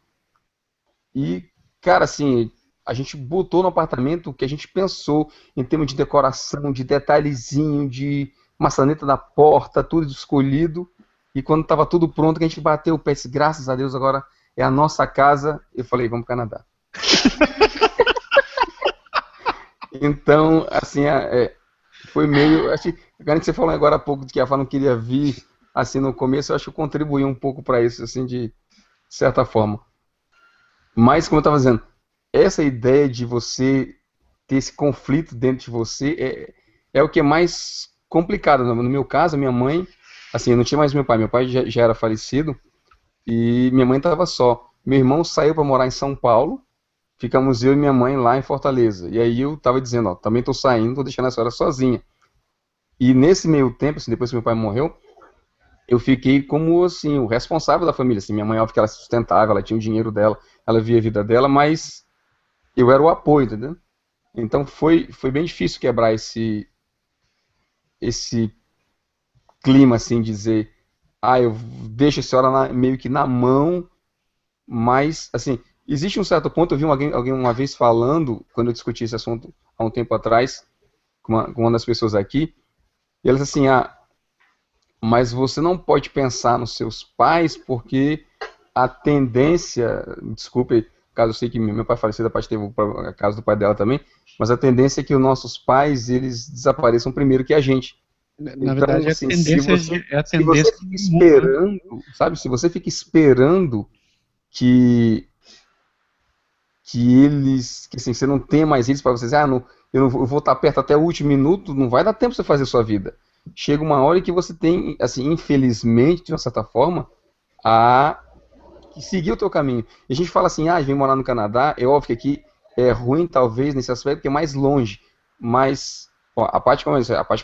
e, cara, assim, a gente botou no apartamento o que a gente pensou em termos de decoração, de detalhezinho, de maçaneta da porta, tudo escolhido, e quando estava tudo pronto, que a gente bateu o pé, disse, graças a Deus, agora é a nossa casa, eu falei, vamos para o Canadá. Então, assim, foi meio... Agora que você falou agora há pouco que a Fá não queria vir, assim, no começo, eu acho que contribuiu um pouco para isso, assim, de certa forma. Mas, como eu estava dizendo, essa ideia de você ter esse conflito dentro de você é o que é mais complicado. No meu caso, a minha mãe, assim, eu não tinha mais meu pai já era falecido, e minha mãe estava só. Meu irmão saiu para morar em São Paulo, ficamos eu e minha mãe lá em Fortaleza. E aí eu estava dizendo, ó, também estou saindo, estou deixando a senhora sozinha. E nesse meio tempo, assim, depois que meu pai morreu, eu fiquei como, assim, o responsável da família. Assim, minha mãe, óbvio que ela se sustentava, ela tinha o dinheiro dela, ela via a vida dela, mas eu era o apoio, entendeu? Então foi bem difícil quebrar esse clima, assim, dizer, eu deixo a senhora meio que na mão, mas, assim, existe um certo ponto, eu vi alguém uma vez falando, quando eu discuti esse assunto há um tempo atrás, com uma das pessoas aqui, e elas assim, mas você não pode pensar nos seus pais, porque a tendência, desculpe, caso eu sei que meu pai faleceu, a parte teve a casa do pai dela também, mas a tendência é que os nossos pais, eles desapareçam primeiro que a gente. Na verdade, assim, a tendência se você fica esperando, sabe, se você fica esperando que eles, que assim, você não tem mais eles para você dizer, eu vou estar perto até o último minuto, não vai dar tempo para você fazer a sua vida. Chega uma hora em que você tem, assim, infelizmente, de uma certa forma, a seguir o teu caminho. E a gente fala assim, vem morar no Canadá, é óbvio que aqui é ruim, talvez, nesse aspecto, porque é mais longe, mas a Paty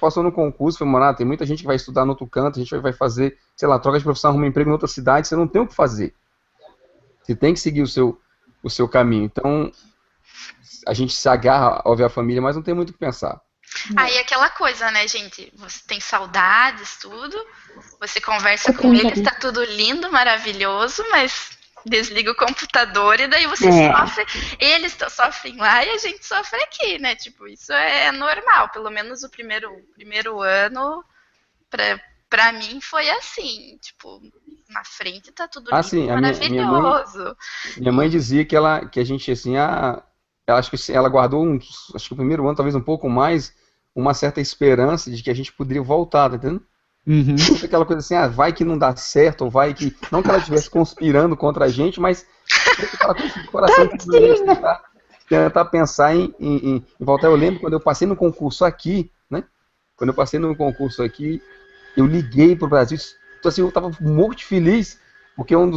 passou no concurso, foi morar, tem muita gente que vai estudar no outro canto, a gente vai fazer, sei lá, troca de profissão, arruma emprego em outra cidade, você não tem o que fazer. Você tem que seguir o seu caminho. Então, a gente se agarra ao ver a família, mas não tem muito o que pensar. Aí aquela coisa, né, gente? Você tem saudades, tudo. Você conversa com eles, tá tudo lindo, maravilhoso, mas desliga o computador e daí você sofre. Eles sofrem lá e a gente sofre aqui, né? Tipo, isso é normal. Pelo menos o primeiro ano, pra mim, foi assim. Tipo, na frente tá tudo lindo, maravilhoso. Minha mãe dizia que a gente, assim, acho que ela guardou acho que o primeiro ano, talvez um pouco mais, uma certa esperança de que a gente poderia voltar, tá entendendo? Uhum. Aquela coisa assim, vai que não dá certo, ou vai que... Não que ela estivesse conspirando contra a gente, mas aquela coisa de coração que tentar pensar em voltar. Eu lembro quando eu passei no concurso aqui, né? Quando eu passei no concurso aqui, eu liguei pro Brasil, então, assim, eu estava muito feliz, porque uma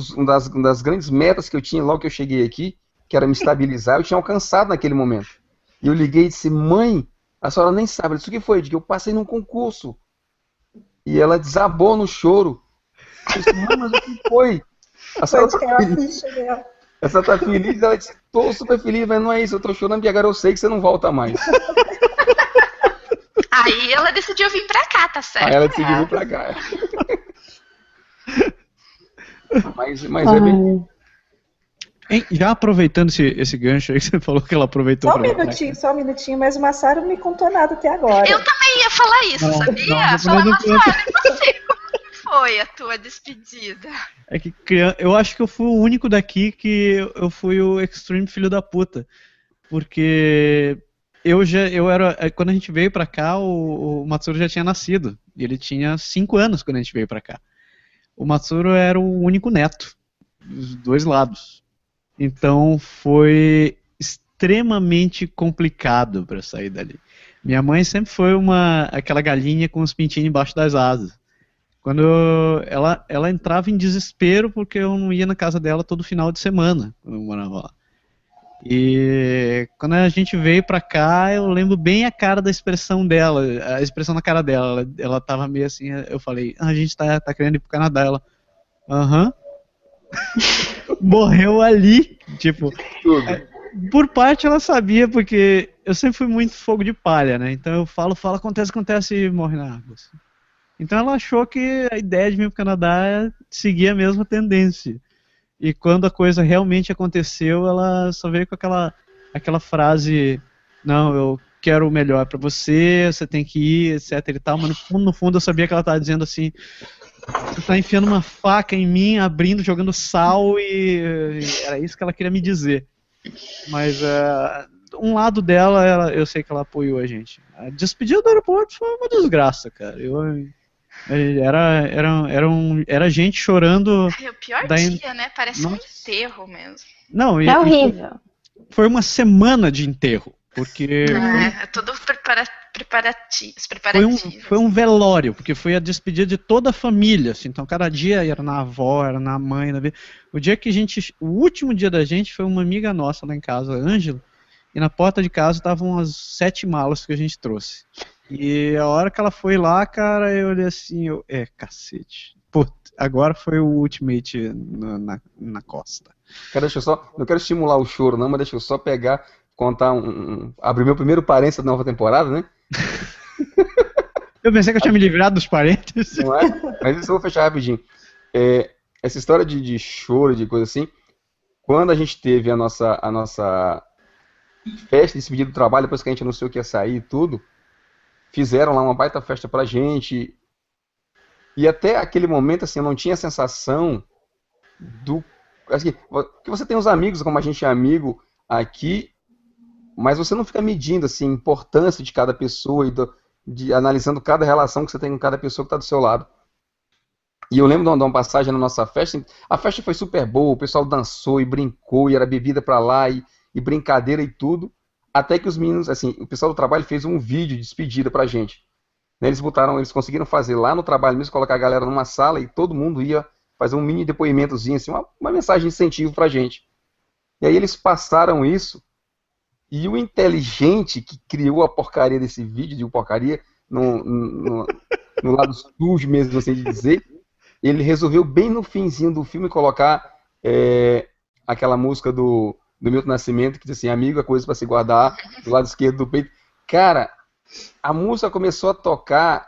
das grandes metas que eu tinha logo que eu cheguei aqui, que era me estabilizar, eu tinha alcançado naquele momento. E eu liguei e disse, mãe, a senhora nem sabe, isso que foi? Eu disse, eu passei num concurso. E ela desabou no choro. Eu disse, mãe, mas o que foi? A senhora tá feliz? A senhora tá feliz? Ela disse, tô super feliz, mas não é isso, eu tô chorando porque agora eu sei que você não volta mais. Aí ela decidiu vir pra cá, tá certo? Aí ela decidiu vir pra cá. Mas é bem... Já aproveitando esse gancho aí que você falou que ela aproveitou. Só um minutinho, mas o Massaro não me contou nada até agora. Eu também ia falar isso, sabia? Fala, Massaro, e você? Como foi a tua despedida? É que eu acho que eu fui o único daqui que eu fui o extreme filho da puta. Porque quando a gente veio pra cá, o Matsuro já tinha nascido. E ele tinha 5 anos quando a gente veio pra cá. O Matsuro era o único neto, dos dois lados. Então foi extremamente complicado para sair dali. Minha mãe sempre foi aquela galinha com os pintinhos embaixo das asas. Quando ela entrava em desespero porque eu não ia na casa dela todo final de semana, quando eu morava lá. E quando a gente veio pra cá, eu lembro bem a cara da expressão dela, a expressão na cara dela. Ela tava meio assim, eu falei, a gente tá querendo ir pro Canadá. Ela, aham. Morreu ali, tipo. Por parte ela sabia, porque eu sempre fui muito fogo de palha, né? Então eu falo, acontece e morre na água. Assim. Então ela achou que a ideia de vir pro Canadá seguia a mesma tendência. E quando a coisa realmente aconteceu, ela só veio com aquela frase, não, eu quero o melhor pra você, você tem que ir, etc e tal, mas no fundo eu sabia que ela estava dizendo assim, você tá enfiando uma faca em mim, abrindo, jogando sal, e era isso que ela queria me dizer. Mas um lado dela, eu sei que ela apoiou a gente. A despedida do aeroporto foi uma desgraça, cara. Era gente chorando. Ai, o pior dia, né? Parece um enterro mesmo. Não, É horrível. Foi uma semana de enterro. Porque. É todo preparativos. Foi um velório, porque foi a despedida de toda a família. Assim, então, cada dia era na avó, era na mãe. O último dia da gente foi uma amiga nossa lá em casa, a Ângela, e na porta de casa estavam as 7 malas que a gente trouxe. E a hora que ela foi lá, cara, eu olhei assim, cacete. Pô, agora foi o ultimate na costa. Cara, não quero estimular o choro não, mas deixa eu só contar abrir meu primeiro parênteses da nova temporada, né? Eu pensei que eu tinha me livrado dos parênteses. Não é? Mas isso eu vou fechar rapidinho. Essa história de choro, de coisa assim, quando a gente teve a nossa festa de despedida do trabalho, depois que a gente anunciou que ia sair e tudo, fizeram lá uma baita festa pra gente. E até aquele momento, assim, eu não tinha a sensação assim, que você tem os amigos, como a gente é amigo aqui, mas você não fica medindo, assim, a importância de cada pessoa e analisando cada relação que você tem com cada pessoa que está do seu lado. E eu lembro de uma passagem na nossa festa, a festa foi super boa, o pessoal dançou e brincou, e era bebida pra lá, e brincadeira e tudo, até que os meninos, assim, o pessoal do trabalho fez um vídeo de despedida pra gente. Eles conseguiram fazer lá no trabalho mesmo, colocar a galera numa sala e todo mundo ia fazer um mini depoimentozinho, assim, uma mensagem de incentivo pra gente. E aí eles passaram isso, e o inteligente que criou a porcaria desse vídeo, de porcaria, no lado sujo mesmo, assim de dizer, ele resolveu bem no finzinho do filme colocar aquela música do Milton Nascimento, que diz assim, amigo é coisa pra se guardar, do lado esquerdo do peito. Cara, a música começou a tocar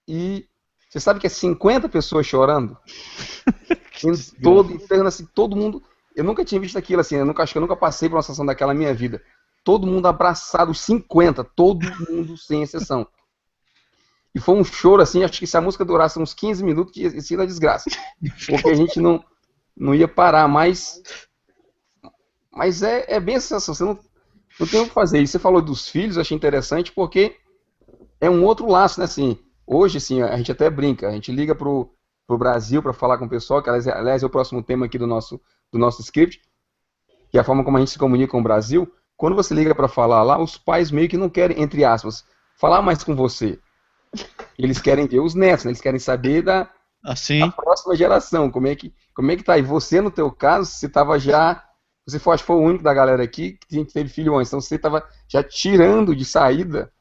e você sabe que é 50 pessoas chorando? Todo mundo... Eu nunca tinha visto aquilo assim, acho que eu nunca passei por uma situação daquela na minha vida. Todo mundo abraçado, 50, todo mundo sem exceção. E foi um choro assim, acho que se a música durasse uns 15 minutos, ia ser uma desgraça. Porque a gente não ia parar, mas é bem essa sensação, você não tem o que fazer. E você falou dos filhos, eu achei interessante, porque é um outro laço, né, assim, hoje, assim, a gente até brinca, a gente liga pro Brasil para falar com o pessoal, que aliás é o próximo tema aqui do nosso script, que é a forma como a gente se comunica com o Brasil. Quando você liga para falar lá, os pais meio que não querem, entre aspas, falar mais com você. Eles querem ver os netos, né? Eles querem saber da próxima geração, como é que tá. E você, no teu caso, você acho que foi o único da galera aqui que teve filho antes, então você estava já tirando de saída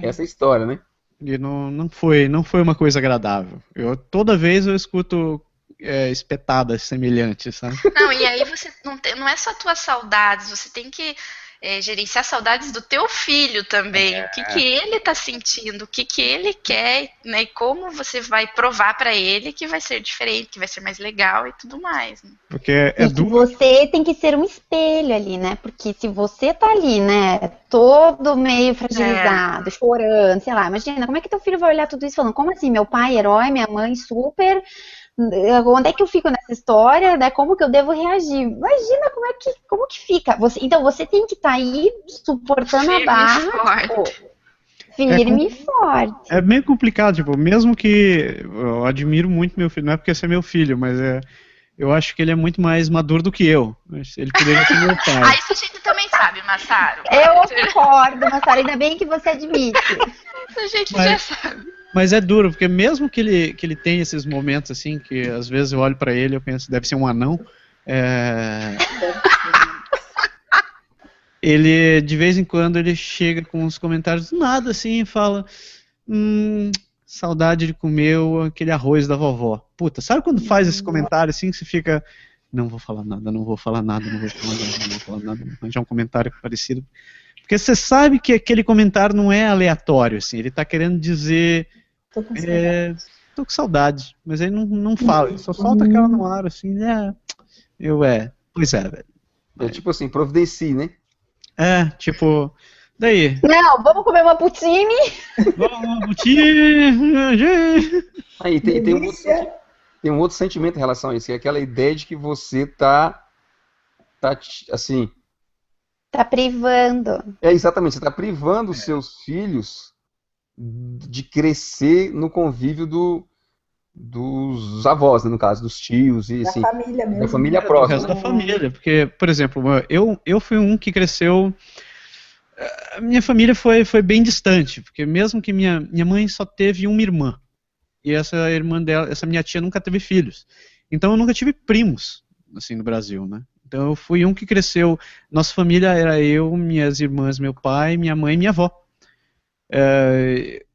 essa história, né? E não foi uma coisa agradável. Toda vez eu escuto espetadas semelhantes, sabe? Não, e aí você não é só tuas saudades, você tem que gerenciar saudades do teu filho também. O que ele tá sentindo, o que ele quer, né? E como você vai provar pra ele que vai ser diferente, que vai ser mais legal e tudo mais. Né? Porque você tem que ser um espelho ali, né? Porque se você tá ali, né, todo meio fragilizado, chorando, sei lá, imagina, como é que teu filho vai olhar tudo isso falando, como assim, meu pai herói, minha mãe super... Onde é que eu fico nessa história, né? Como que eu devo reagir? Imagina como que fica. Então você tem que estar aí suportando a barra, firme e forte. É meio complicado, tipo, mesmo que eu admiro muito meu filho, não é porque esse é meu filho, mas eu acho que ele é muito mais maduro do que eu. Ele poderia ser meu pai. Isso a gente também sabe, Massaro. Eu concordo, Massaro, ainda bem que você admite. A gente já sabe. Mas é duro, porque mesmo que ele tenha esses momentos assim, que às vezes eu olho pra ele e eu penso, deve ser um anão, ele, de vez em quando, ele chega com uns comentários do nada assim e fala, saudade de comer aquele arroz da vovó. Puta, sabe quando faz esse comentário assim que você fica, não vou falar nada, não vou falar nada, não vou falar nada, não vou falar nada, vou arranjar um comentário parecido. Porque você sabe que aquele comentário não é aleatório, assim, ele tá querendo dizer, tô com saudade, mas ele não fala, ele só solta aquela no ar, assim, pois é, velho. É tipo assim, providencie, né? Tipo, daí. Não, vamos comer uma poutine. Aí tem um outro sentimento em relação a isso, que é aquela ideia de que você tá assim... Tá privando. Exatamente, você tá privando os seus filhos de crescer no convívio dos avós, né, no caso, dos tios e assim, família mesmo. da família Do próxima. resto da família, porque, por exemplo, eu fui um que cresceu. A minha família foi bem distante, porque mesmo que minha mãe só teve uma irmã, e essa irmã dela, essa minha tia nunca teve filhos, então eu nunca tive primos, assim, no Brasil, né? Então eu fui um que cresceu, nossa família era eu, minhas irmãs, meu pai, minha mãe e minha avó.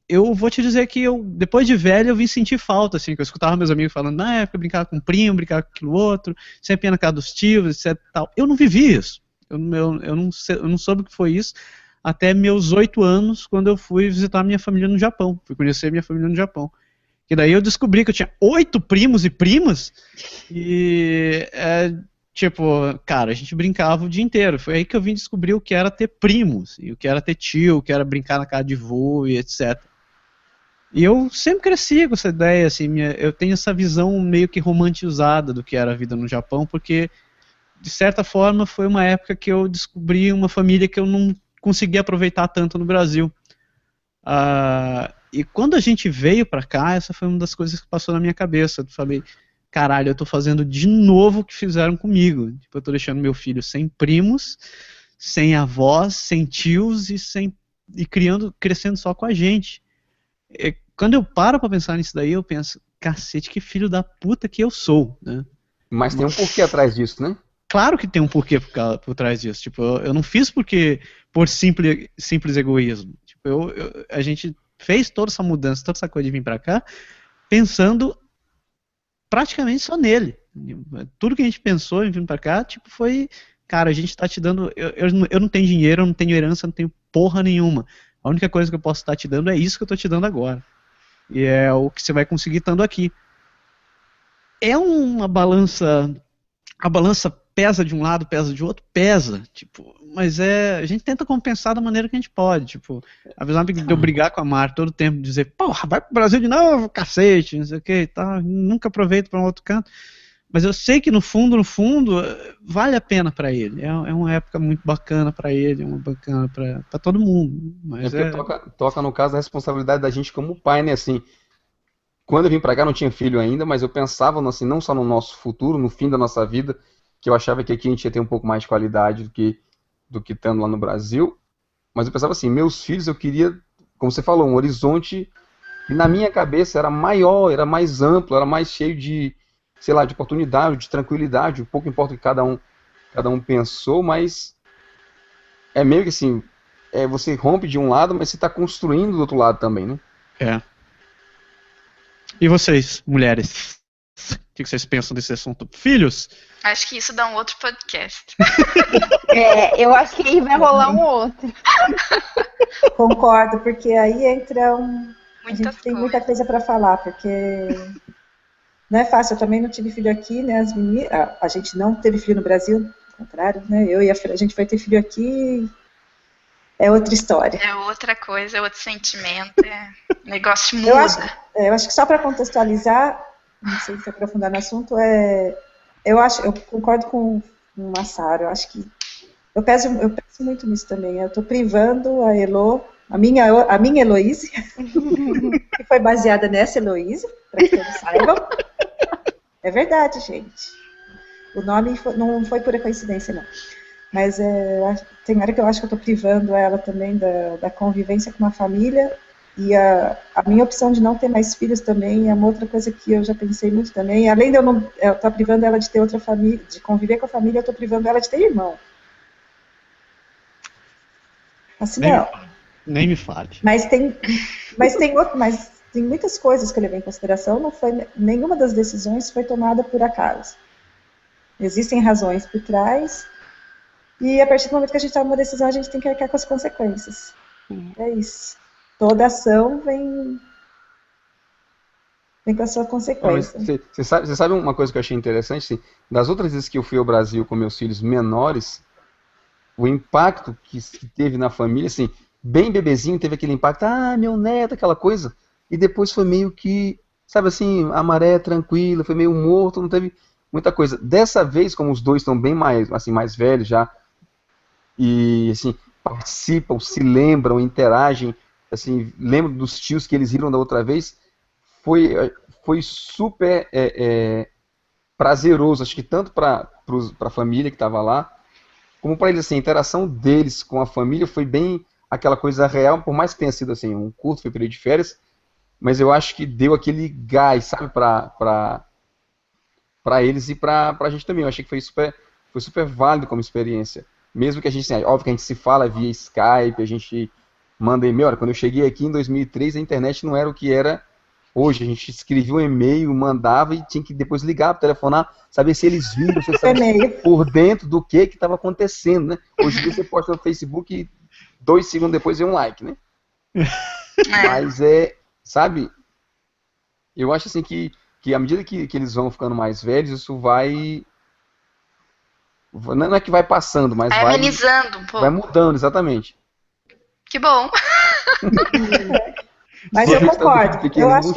Eu vou te dizer que depois de velho, eu vim sentir falta, assim, que eu escutava meus amigos falando, na época eu brincava com o primo, brincava com aquilo outro, sempre ia na casa dos tios, etc. Tal. Eu não vivi isso. Eu não soube o que foi isso até meus 8 anos, quando eu fui visitar minha família no Japão. Fui conhecer minha família no Japão. E daí eu descobri que eu tinha 8 primos e primas, e, tipo, cara, a gente brincava o dia inteiro. Foi aí que eu vim descobrir o que era ter primos, e o que era ter tio, o que era brincar na casa de vô, e etc. E eu sempre cresci com essa ideia, assim, eu tenho essa visão meio que romantizada do que era a vida no Japão, porque de certa forma, foi uma época que eu descobri uma família que eu não conseguia aproveitar tanto no Brasil. E quando a gente veio pra cá, essa foi uma das coisas que passou na minha cabeça. Eu falei, caralho, eu tô fazendo de novo o que fizeram comigo. Tipo, eu tô deixando meu filho sem primos, sem avós, sem tios e crescendo só com a gente. Quando eu paro pra pensar nisso daí, eu penso, cacete, que filho da puta que eu sou, né? Mas tem um porquê atrás disso, né? Claro que tem um porquê por trás disso. Tipo, eu não fiz por simples egoísmo. Tipo, a gente fez toda essa mudança, toda essa coisa de vir pra cá, pensando praticamente só nele. Tudo que a gente pensou em vir pra cá, tipo, foi, cara, a gente tá te dando, eu não tenho dinheiro, eu não tenho herança, eu não tenho porra nenhuma. A única coisa que eu posso estar te dando é isso que eu tô te dando agora. E é o que você vai conseguir estando aqui. É uma balança, a balança pesa de um lado, pesa de outro, pesa, tipo, mas a gente tenta compensar da maneira que a gente pode, tipo, apesar de eu brigar com a Mar todo o tempo, dizer, porra, vai pro Brasil de novo, cacete, não sei o que, tá, nunca aproveito para um outro canto, mas eu sei que no fundo, vale a pena para ele, é uma época muito bacana para ele, é uma bacana para todo mundo, mas toca no caso da responsabilidade da gente como pai, né, assim, quando eu vim para cá não tinha filho ainda, mas eu pensava, assim, não só no nosso futuro, no fim da nossa vida, que eu achava que aqui a gente ia ter um pouco mais de qualidade do que estando lá no Brasil, mas eu pensava assim, meus filhos eu queria, como você falou, um horizonte que na minha cabeça era maior, era mais amplo, era mais cheio de, sei lá, de oportunidade, de tranquilidade, um pouco importa o que cada um pensou, mas é meio que assim, você rompe de um lado, mas você está construindo do outro lado também, né? E vocês, mulheres? O que vocês pensam desse assunto? Filhos? Acho que isso dá um outro podcast. Eu acho que aí vai rolar um outro. Concordo, porque aí entra a gente tem muita coisa para falar, porque não é fácil. Eu também não tive filho aqui, né? A gente não teve filho no Brasil, ao contrário, né? Eu e a gente vai ter filho aqui, é outra história. É outra coisa, é outro sentimento, o negócio muda. Eu acho que só para contextualizar, não sei se aprofundar no assunto, eu concordo com o Massaro, eu acho que eu penso muito nisso também. Eu estou privando a Elo, a minha Heloíse, que foi baseada nessa Heloíse, para que todos saibam. É verdade, gente. O nome não foi pura coincidência, não. Mas tem hora que eu acho que eu estou privando ela também da convivência com uma família E a minha opção de não ter mais filhos também é uma outra coisa que eu já pensei muito também. Além de eu não estar privando ela de ter outra família, de conviver com a família, eu estou privando ela de ter irmão. Assim não. Nem me fale. Mas tem muitas coisas que eu levei em consideração. Não foi, nenhuma das decisões foi tomada por acaso. Existem razões por trás. E a partir do momento que a gente toma uma decisão, a gente tem que arcar com as consequências. É isso. Toda ação vem com a sua consequência. Você sabe uma coisa que eu achei interessante? Assim, das outras vezes que eu fui ao Brasil com meus filhos menores, o impacto que teve na família, assim, bem bebezinho, teve aquele impacto, meu neto, aquela coisa, e depois foi meio que, sabe assim, a maré tranquila, foi meio morto, não teve muita coisa. Dessa vez, como os dois estão bem mais, assim, mais velhos já, e assim, participam, se lembram, interagem, assim, lembro dos tios que eles viram da outra vez, foi super prazeroso, acho que tanto para a família que estava lá, como para eles, assim, a interação deles com a família foi bem aquela coisa real, por mais que tenha sido assim, um curto, foi período de férias, mas eu acho que deu aquele gás, sabe, para eles e para a gente também. Eu achei que foi super válido como experiência. Mesmo que a gente, assim, óbvio que a gente se fala via Skype, a gente manda e-mail. Olha, quando eu cheguei aqui em 2003, a internet não era o que era hoje. A gente escrevia um e-mail, mandava e tinha que depois ligar para telefonar, saber se eles viram, se estavam por dentro do que estava acontecendo, né? Hoje em dia você posta no Facebook e 2 segundos depois vem um like, né? Mas sabe, eu acho assim que à medida que eles vão ficando mais velhos, isso vai... Não é que vai passando, mas vai amenizando um pouco. Vai mudando, exatamente. Que bom. Mas eu concordo. Eu acho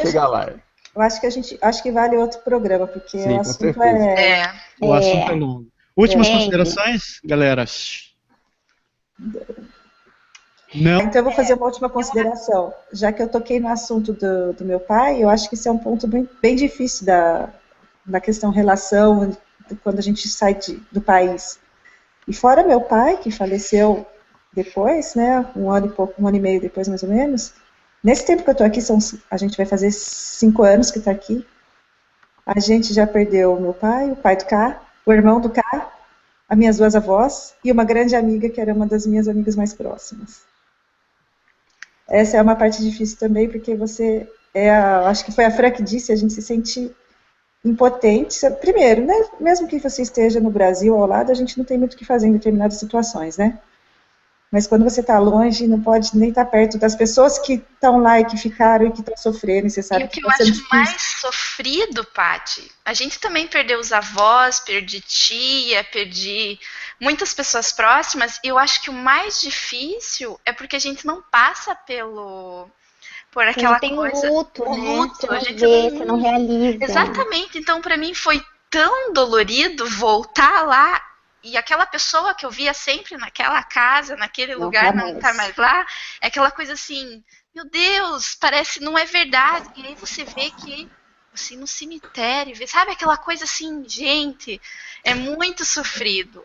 que vale outro programa, porque sim, o assunto é... O assunto é longo. Últimas considerações, galera? Não. Então eu vou fazer uma última consideração. Já que eu toquei no assunto do meu pai, eu acho que isso é um ponto bem difícil da questão relação quando a gente sai do país. E fora meu pai, que faleceu depois, né, um ano e meio depois, mais ou menos, nesse tempo que eu estou aqui, a gente vai fazer 5 anos que está aqui, a gente já perdeu o meu pai, o pai do Cá, o irmão do Cá, as minhas 2 avós e uma grande amiga, que era uma das minhas amigas mais próximas. Essa é uma parte difícil também, porque acho que foi a Fran que disse, a gente se sente impotente. Primeiro, né, mesmo que você esteja no Brasil ao lado, a gente não tem muito o que fazer em determinadas situações, né? Mas quando você está longe, não pode nem estar perto das pessoas que estão lá e que ficaram e que estão sofrendo, e você sabe e o que eu acho mais sofrido, Paty, a gente também perdeu os avós, perdi tia, perdi muitas pessoas próximas, e eu acho que o mais difícil é porque a gente não passa por aquela coisa, luto, o né? luto, você não vê, você não realiza. Exatamente, então para mim foi tão dolorido voltar lá e aquela pessoa que eu via sempre naquela casa, naquele lugar, não tá mais lá, é aquela coisa assim, meu Deus, parece, não é verdade, e aí você vê que, assim, no cemitério, sabe aquela coisa assim, gente, é muito sofrido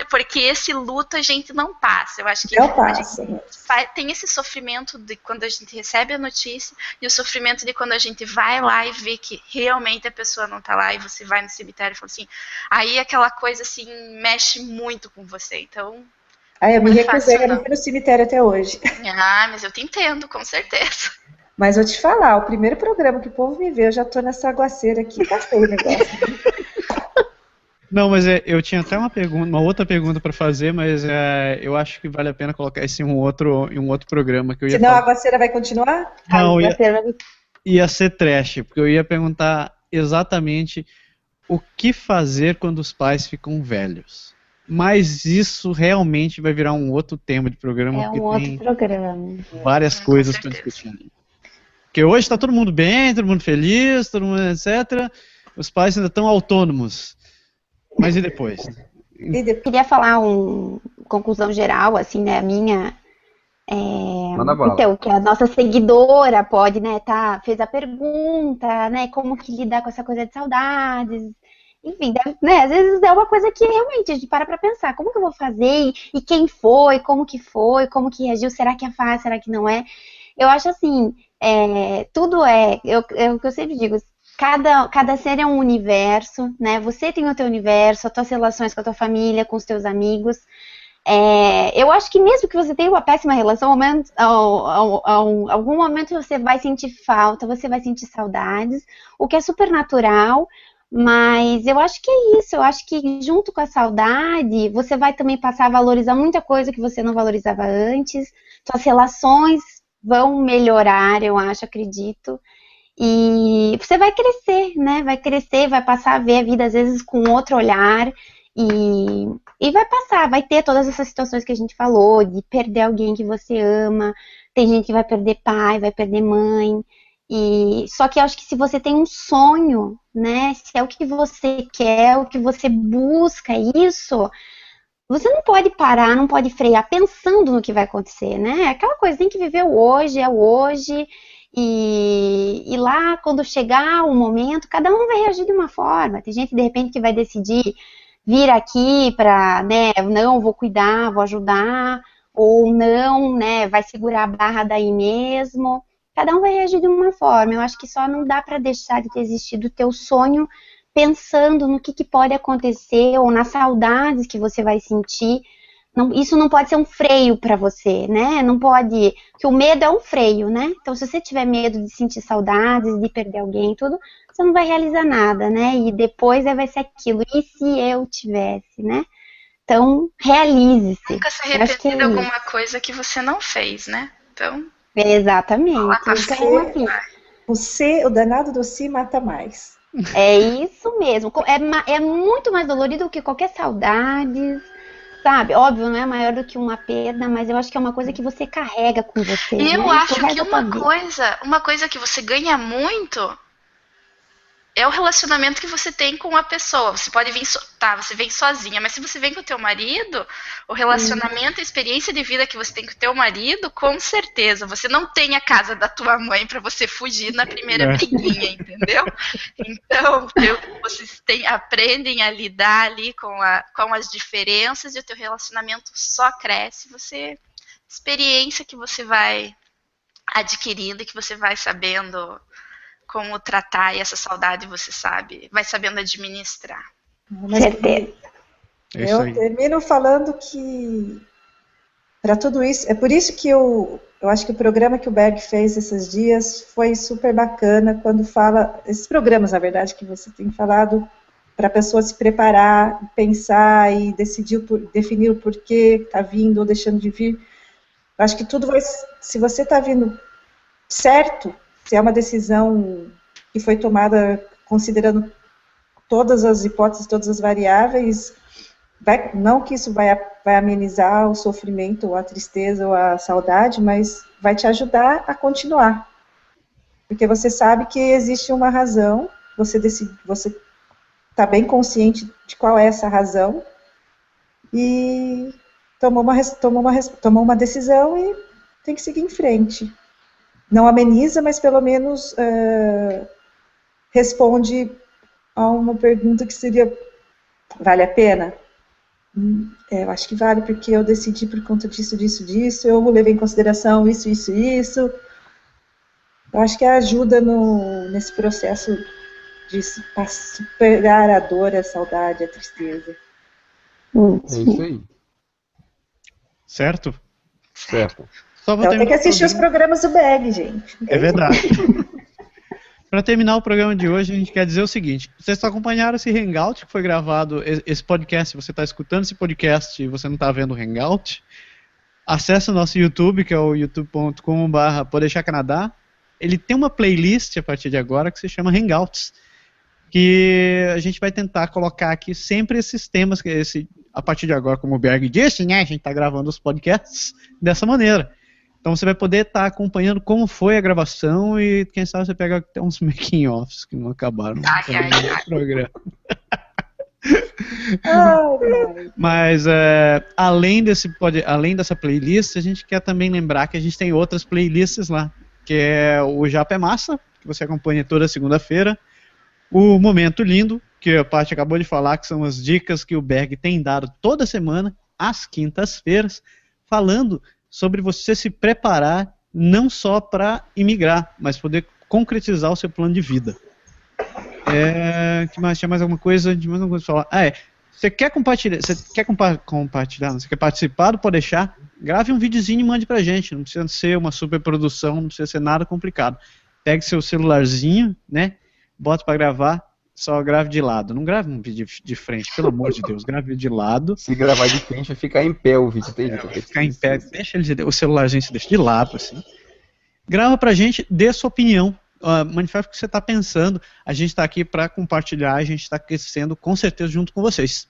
porque esse luto a gente não passa, eu acho que a gente tem esse sofrimento de quando a gente recebe a notícia e o sofrimento de quando a gente vai lá e vê que realmente a pessoa não tá lá e você vai no cemitério e fala assim, aí aquela coisa assim, mexe muito com você, então... eu me recusei a não ir no cemitério até hoje. Mas eu te entendo, com certeza. Mas vou te falar, o primeiro programa que o povo me vê, eu já tô nessa aguaceira aqui, tá feio o negócio. Não, mas eu tinha até uma outra pergunta para fazer, mas eu acho que vale a pena colocar isso em um outro programa que eu ia Senão falar. A aguaceira vai continuar? Não, ia ser trash, porque eu ia perguntar exatamente o que fazer quando os pais ficam velhos. Mas isso realmente vai virar um outro tema de programa. É um outro programa. Várias coisas para discutir. Porque hoje está todo mundo bem, todo mundo feliz, todo mundo etc. Os pais ainda estão autônomos. Mas e depois? Eu queria falar uma conclusão geral, assim, né, a minha... Então, que a nossa seguidora pode, né, fez a pergunta, né, como que lidar com essa coisa de saudades, enfim, né, às vezes é uma coisa que realmente a gente para pensar, como que eu vou fazer, e quem foi, como que reagiu, será que é fácil, será que não é? Eu acho assim, tudo é o que eu sempre digo, cada ser é um universo, né? Você tem o teu universo, as tuas relações com a tua família, com os teus amigos. Eu acho que mesmo que você tenha uma péssima relação, algum momento você vai sentir falta, você vai sentir saudades, o que é super natural, mas eu acho que é isso, eu acho que junto com a saudade, você vai também passar a valorizar muita coisa que você não valorizava antes, suas relações vão melhorar, eu acho, acredito, e você vai crescer, né? Vai crescer, vai passar a ver a vida às vezes com outro olhar, e vai passar, vai ter todas essas situações que a gente falou, de perder alguém que você ama, tem gente que vai perder pai, vai perder mãe, só que eu acho que se você tem um sonho, né, se é o que você quer, o que você busca, isso, você não pode parar, não pode frear pensando no que vai acontecer, né, aquela coisa, tem que viver o hoje, é o hoje, e lá, quando chegar o momento, cada um vai reagir de uma forma, tem gente de repente que vai decidir vir aqui para, né, não, vou cuidar, vou ajudar, ou não, né, vai segurar a barra daí mesmo. Cada um vai reagir de uma forma. Eu acho que só não dá para deixar de ter existido o teu sonho pensando no que pode acontecer ou nas saudades que você vai sentir. Não, isso não pode ser um freio para você, né? Não pode, porque o medo é um freio, né? Então, se você tiver medo de sentir saudades, de perder alguém, tudo, você não vai realizar nada, né? E depois vai ser aquilo. E se eu tivesse, né? Então, realize-se. Nunca se Eu acho que arrepender de é alguma coisa que você não fez, né? Então, exatamente. Então, assim, o danado do si mata mais. é isso mesmo. É muito mais dolorido do que qualquer saudade, sabe? Óbvio, não é maior do que uma perda, mas eu acho que é uma coisa que você carrega com você. E eu né? acho Pro resto que da tua vida. uma coisa que você ganha muito é o relacionamento que você tem com a pessoa. Você pode vir, você vem sozinha, mas se você vem com o teu marido, o relacionamento, a experiência de vida que você tem com o teu marido, com certeza, você não tem a casa da tua mãe para você fugir na primeira briguinha, entendeu? Então, vocês aprendem a lidar ali com as diferenças e o teu relacionamento só cresce. Experiência que você vai adquirindo e que você vai sabendo como tratar, e essa saudade você vai sabendo administrar. Certeza. Eu termino falando que para tudo isso, é por isso que eu acho que o programa que o Berg fez esses dias foi super bacana, quando fala, esses programas, na verdade, que você tem falado, para a pessoa se preparar, pensar e definir o porquê está vindo ou deixando de vir. Eu acho que tudo vai, se você está vindo certo, se é uma decisão que foi tomada considerando todas as hipóteses, todas as variáveis, não que isso vai amenizar o sofrimento, ou a tristeza, ou a saudade, mas vai te ajudar a continuar. Porque você sabe que existe uma razão, você está bem consciente de qual é essa razão, e tomou uma decisão e tem que seguir em frente. Não ameniza, mas pelo menos responde a uma pergunta que seria, vale a pena? Eu acho que vale, porque eu decidi por conta disso, eu levei em consideração isso. Eu acho que ajuda nesse processo de superar a dor, a saudade, a tristeza. É isso aí. Certo? Certo. Então tem que assistir os programas do Berg, gente. É verdade. Para terminar o programa de hoje, a gente quer dizer o seguinte: vocês acompanharam esse Hangout que foi gravado, esse podcast, você está escutando esse podcast e você não está vendo o Hangout, acesse o nosso YouTube, que é o youtube.com/podeixarcanadá. Ele tem uma playlist a partir de agora que se chama Hangouts, que a gente vai tentar colocar aqui sempre esses temas, a partir de agora, como o Berg disse, né, a gente está gravando os podcasts dessa maneira. Então você vai poder estar acompanhando como foi a gravação e quem sabe você pega até uns making-offs que não acabaram no programa. Mas além dessa playlist, a gente quer também lembrar que a gente tem outras playlists lá, que é o Japa é Massa, que você acompanha toda segunda-feira, o Momento Lindo, que a Paty acabou de falar, que são as dicas que o Berg tem dado toda semana, às quintas-feiras, falando sobre você se preparar não só para imigrar, mas poder concretizar o seu plano de vida. Que mais? Tinha mais alguma coisa? Tinha mais alguma coisa pra falar? Você quer compartilhar? Não, você quer participar do Pode Deixar? Grave um videozinho e mande pra gente. Não precisa ser uma super produção, não precisa ser nada complicado. Pegue seu celularzinho, né? Bota pra gravar, só grave de lado. Não grave um vídeo de frente, pelo amor de Deus. Grave de lado. Se gravar de frente, vai ficar em pé o vídeo. Vai ficar em pé. Deixa o celularzinho se deixa de lado, assim. Grava pra gente, dê sua opinião. Manifesta o que você está pensando. A gente está aqui para compartilhar, a gente está crescendo com certeza junto com vocês.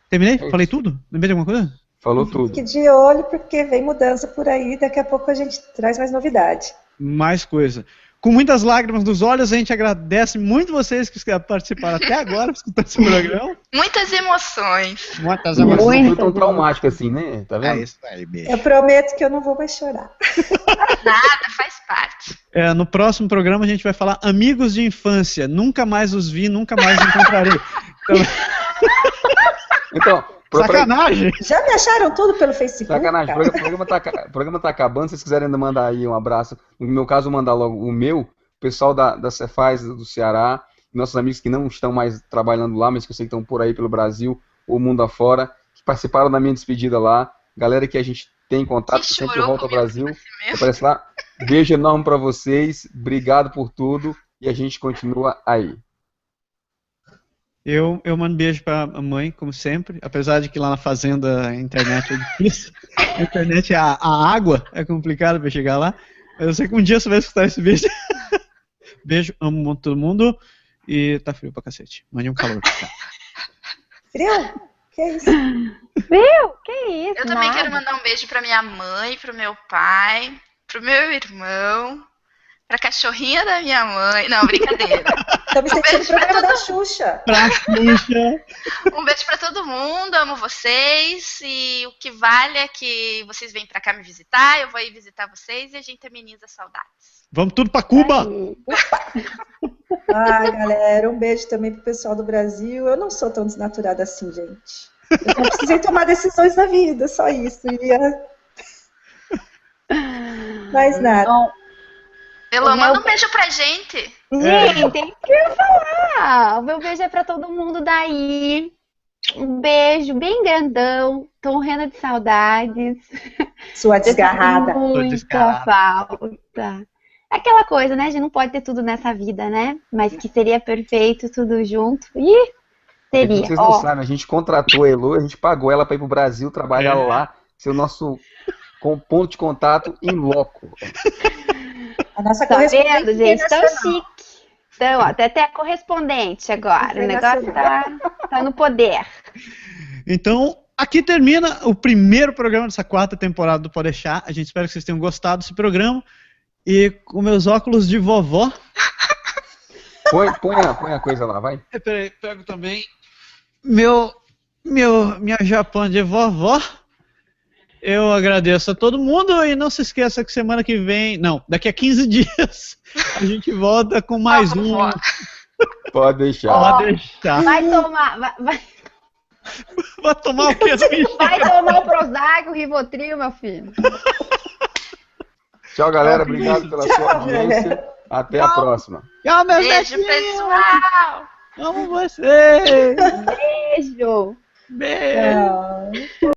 Terminei? Falei tudo? Lembrei de alguma coisa? Falou tudo. Fique de olho porque vem mudança por aí, daqui a pouco a gente traz mais novidade. Mais coisa. Com muitas lágrimas nos olhos, a gente agradece muito vocês que participaram até agora escutando esse programa. Muitas emoções. Muitas Não emoções. foi tão traumático assim, né? Tá vendo? Isso aí, beijo. Eu prometo que eu não vou mais chorar. Nada, faz parte. No próximo programa a gente vai falar amigos de infância. Nunca mais os vi, nunca mais os encontrarei. Então, sacanagem! Já me acharam tudo pelo Facebook? Sacanagem, Cara? o programa tá acabando. Se vocês quiserem ainda mandar aí um abraço, no meu caso, mandar logo o meu, o pessoal da Cefaz do Ceará, nossos amigos que não estão mais trabalhando lá, mas que eu sei que estão por aí pelo Brasil ou mundo afora, que participaram da minha despedida lá, galera que a gente tem contato, que sempre volta ao Brasil, aparece lá. Beijo enorme pra vocês, obrigado por tudo e a gente continua aí. Eu mando beijo pra mãe, como sempre, apesar de que lá na fazenda a internet é difícil. A internet, a água é complicado pra chegar lá. Mas eu sei que um dia você vai escutar esse beijo. Beijo, amo muito todo mundo. E tá frio pra cacete. Mande um calor. Tá. Frio? Que isso? Viu? Que isso? Eu também nada. quero mandar um beijo pra minha mãe, pro meu pai, pro meu irmão, pra cachorrinha da minha mãe. Não, brincadeira. Tô me sentindo no beijo pra programa da todo Xuxa. Pra Xuxa. Um beijo pra todo mundo, amo vocês. E o que vale é que vocês vêm pra cá me visitar, eu vou aí visitar vocês e a gente ameniza saudades. Vamos tudo pra Cuba! Ai, galera, um beijo também pro pessoal do Brasil. Eu não sou tão desnaturada assim, gente. Eu só precisei tomar decisões na vida, só isso. Mais nada. Bom, Elô, O meu- manda um beijo pra gente. gente, tem que falar. O meu beijo é pra todo mundo daí. Um beijo bem grandão. Tô morrendo de saudades. Sua desgarrada. Muita desgarrada. falta. Aquela coisa, né? A gente não pode ter tudo nessa vida, né? Mas que seria perfeito tudo junto. Ih, seria. Vocês não sabem, a gente contratou a Elo, a gente pagou ela para ir pro Brasil trabalhar lá, ser o nosso ponto de contato em loco. A nossa Tá correspondente vendo, gente? Tão internacional. chique. Então, ó, tem até correspondente agora. O negócio tá no poder. Então, aqui termina o primeiro programa dessa 4ª temporada do Pode Deixar. A gente espera que vocês tenham gostado desse programa. E com meus óculos de vovó. Põe a coisa lá, vai. Peraí, pego também minha Japão de vovó. Eu agradeço a todo mundo e não se esqueça que semana que vem, não, daqui a 15 dias, a gente volta com mais um. Vovó. Pode deixar. Pode deixar. Vai tomar, Vai tomar o quê, bicho? vai tomar o Prozac, o Rivotril, meu filho. Tchau, galera. Obrigado pela sua audiência. Até a próxima. Tchau, meus Beijo, netinhos. pessoal. Amo vocês. Beijo. Beijo. Tchau.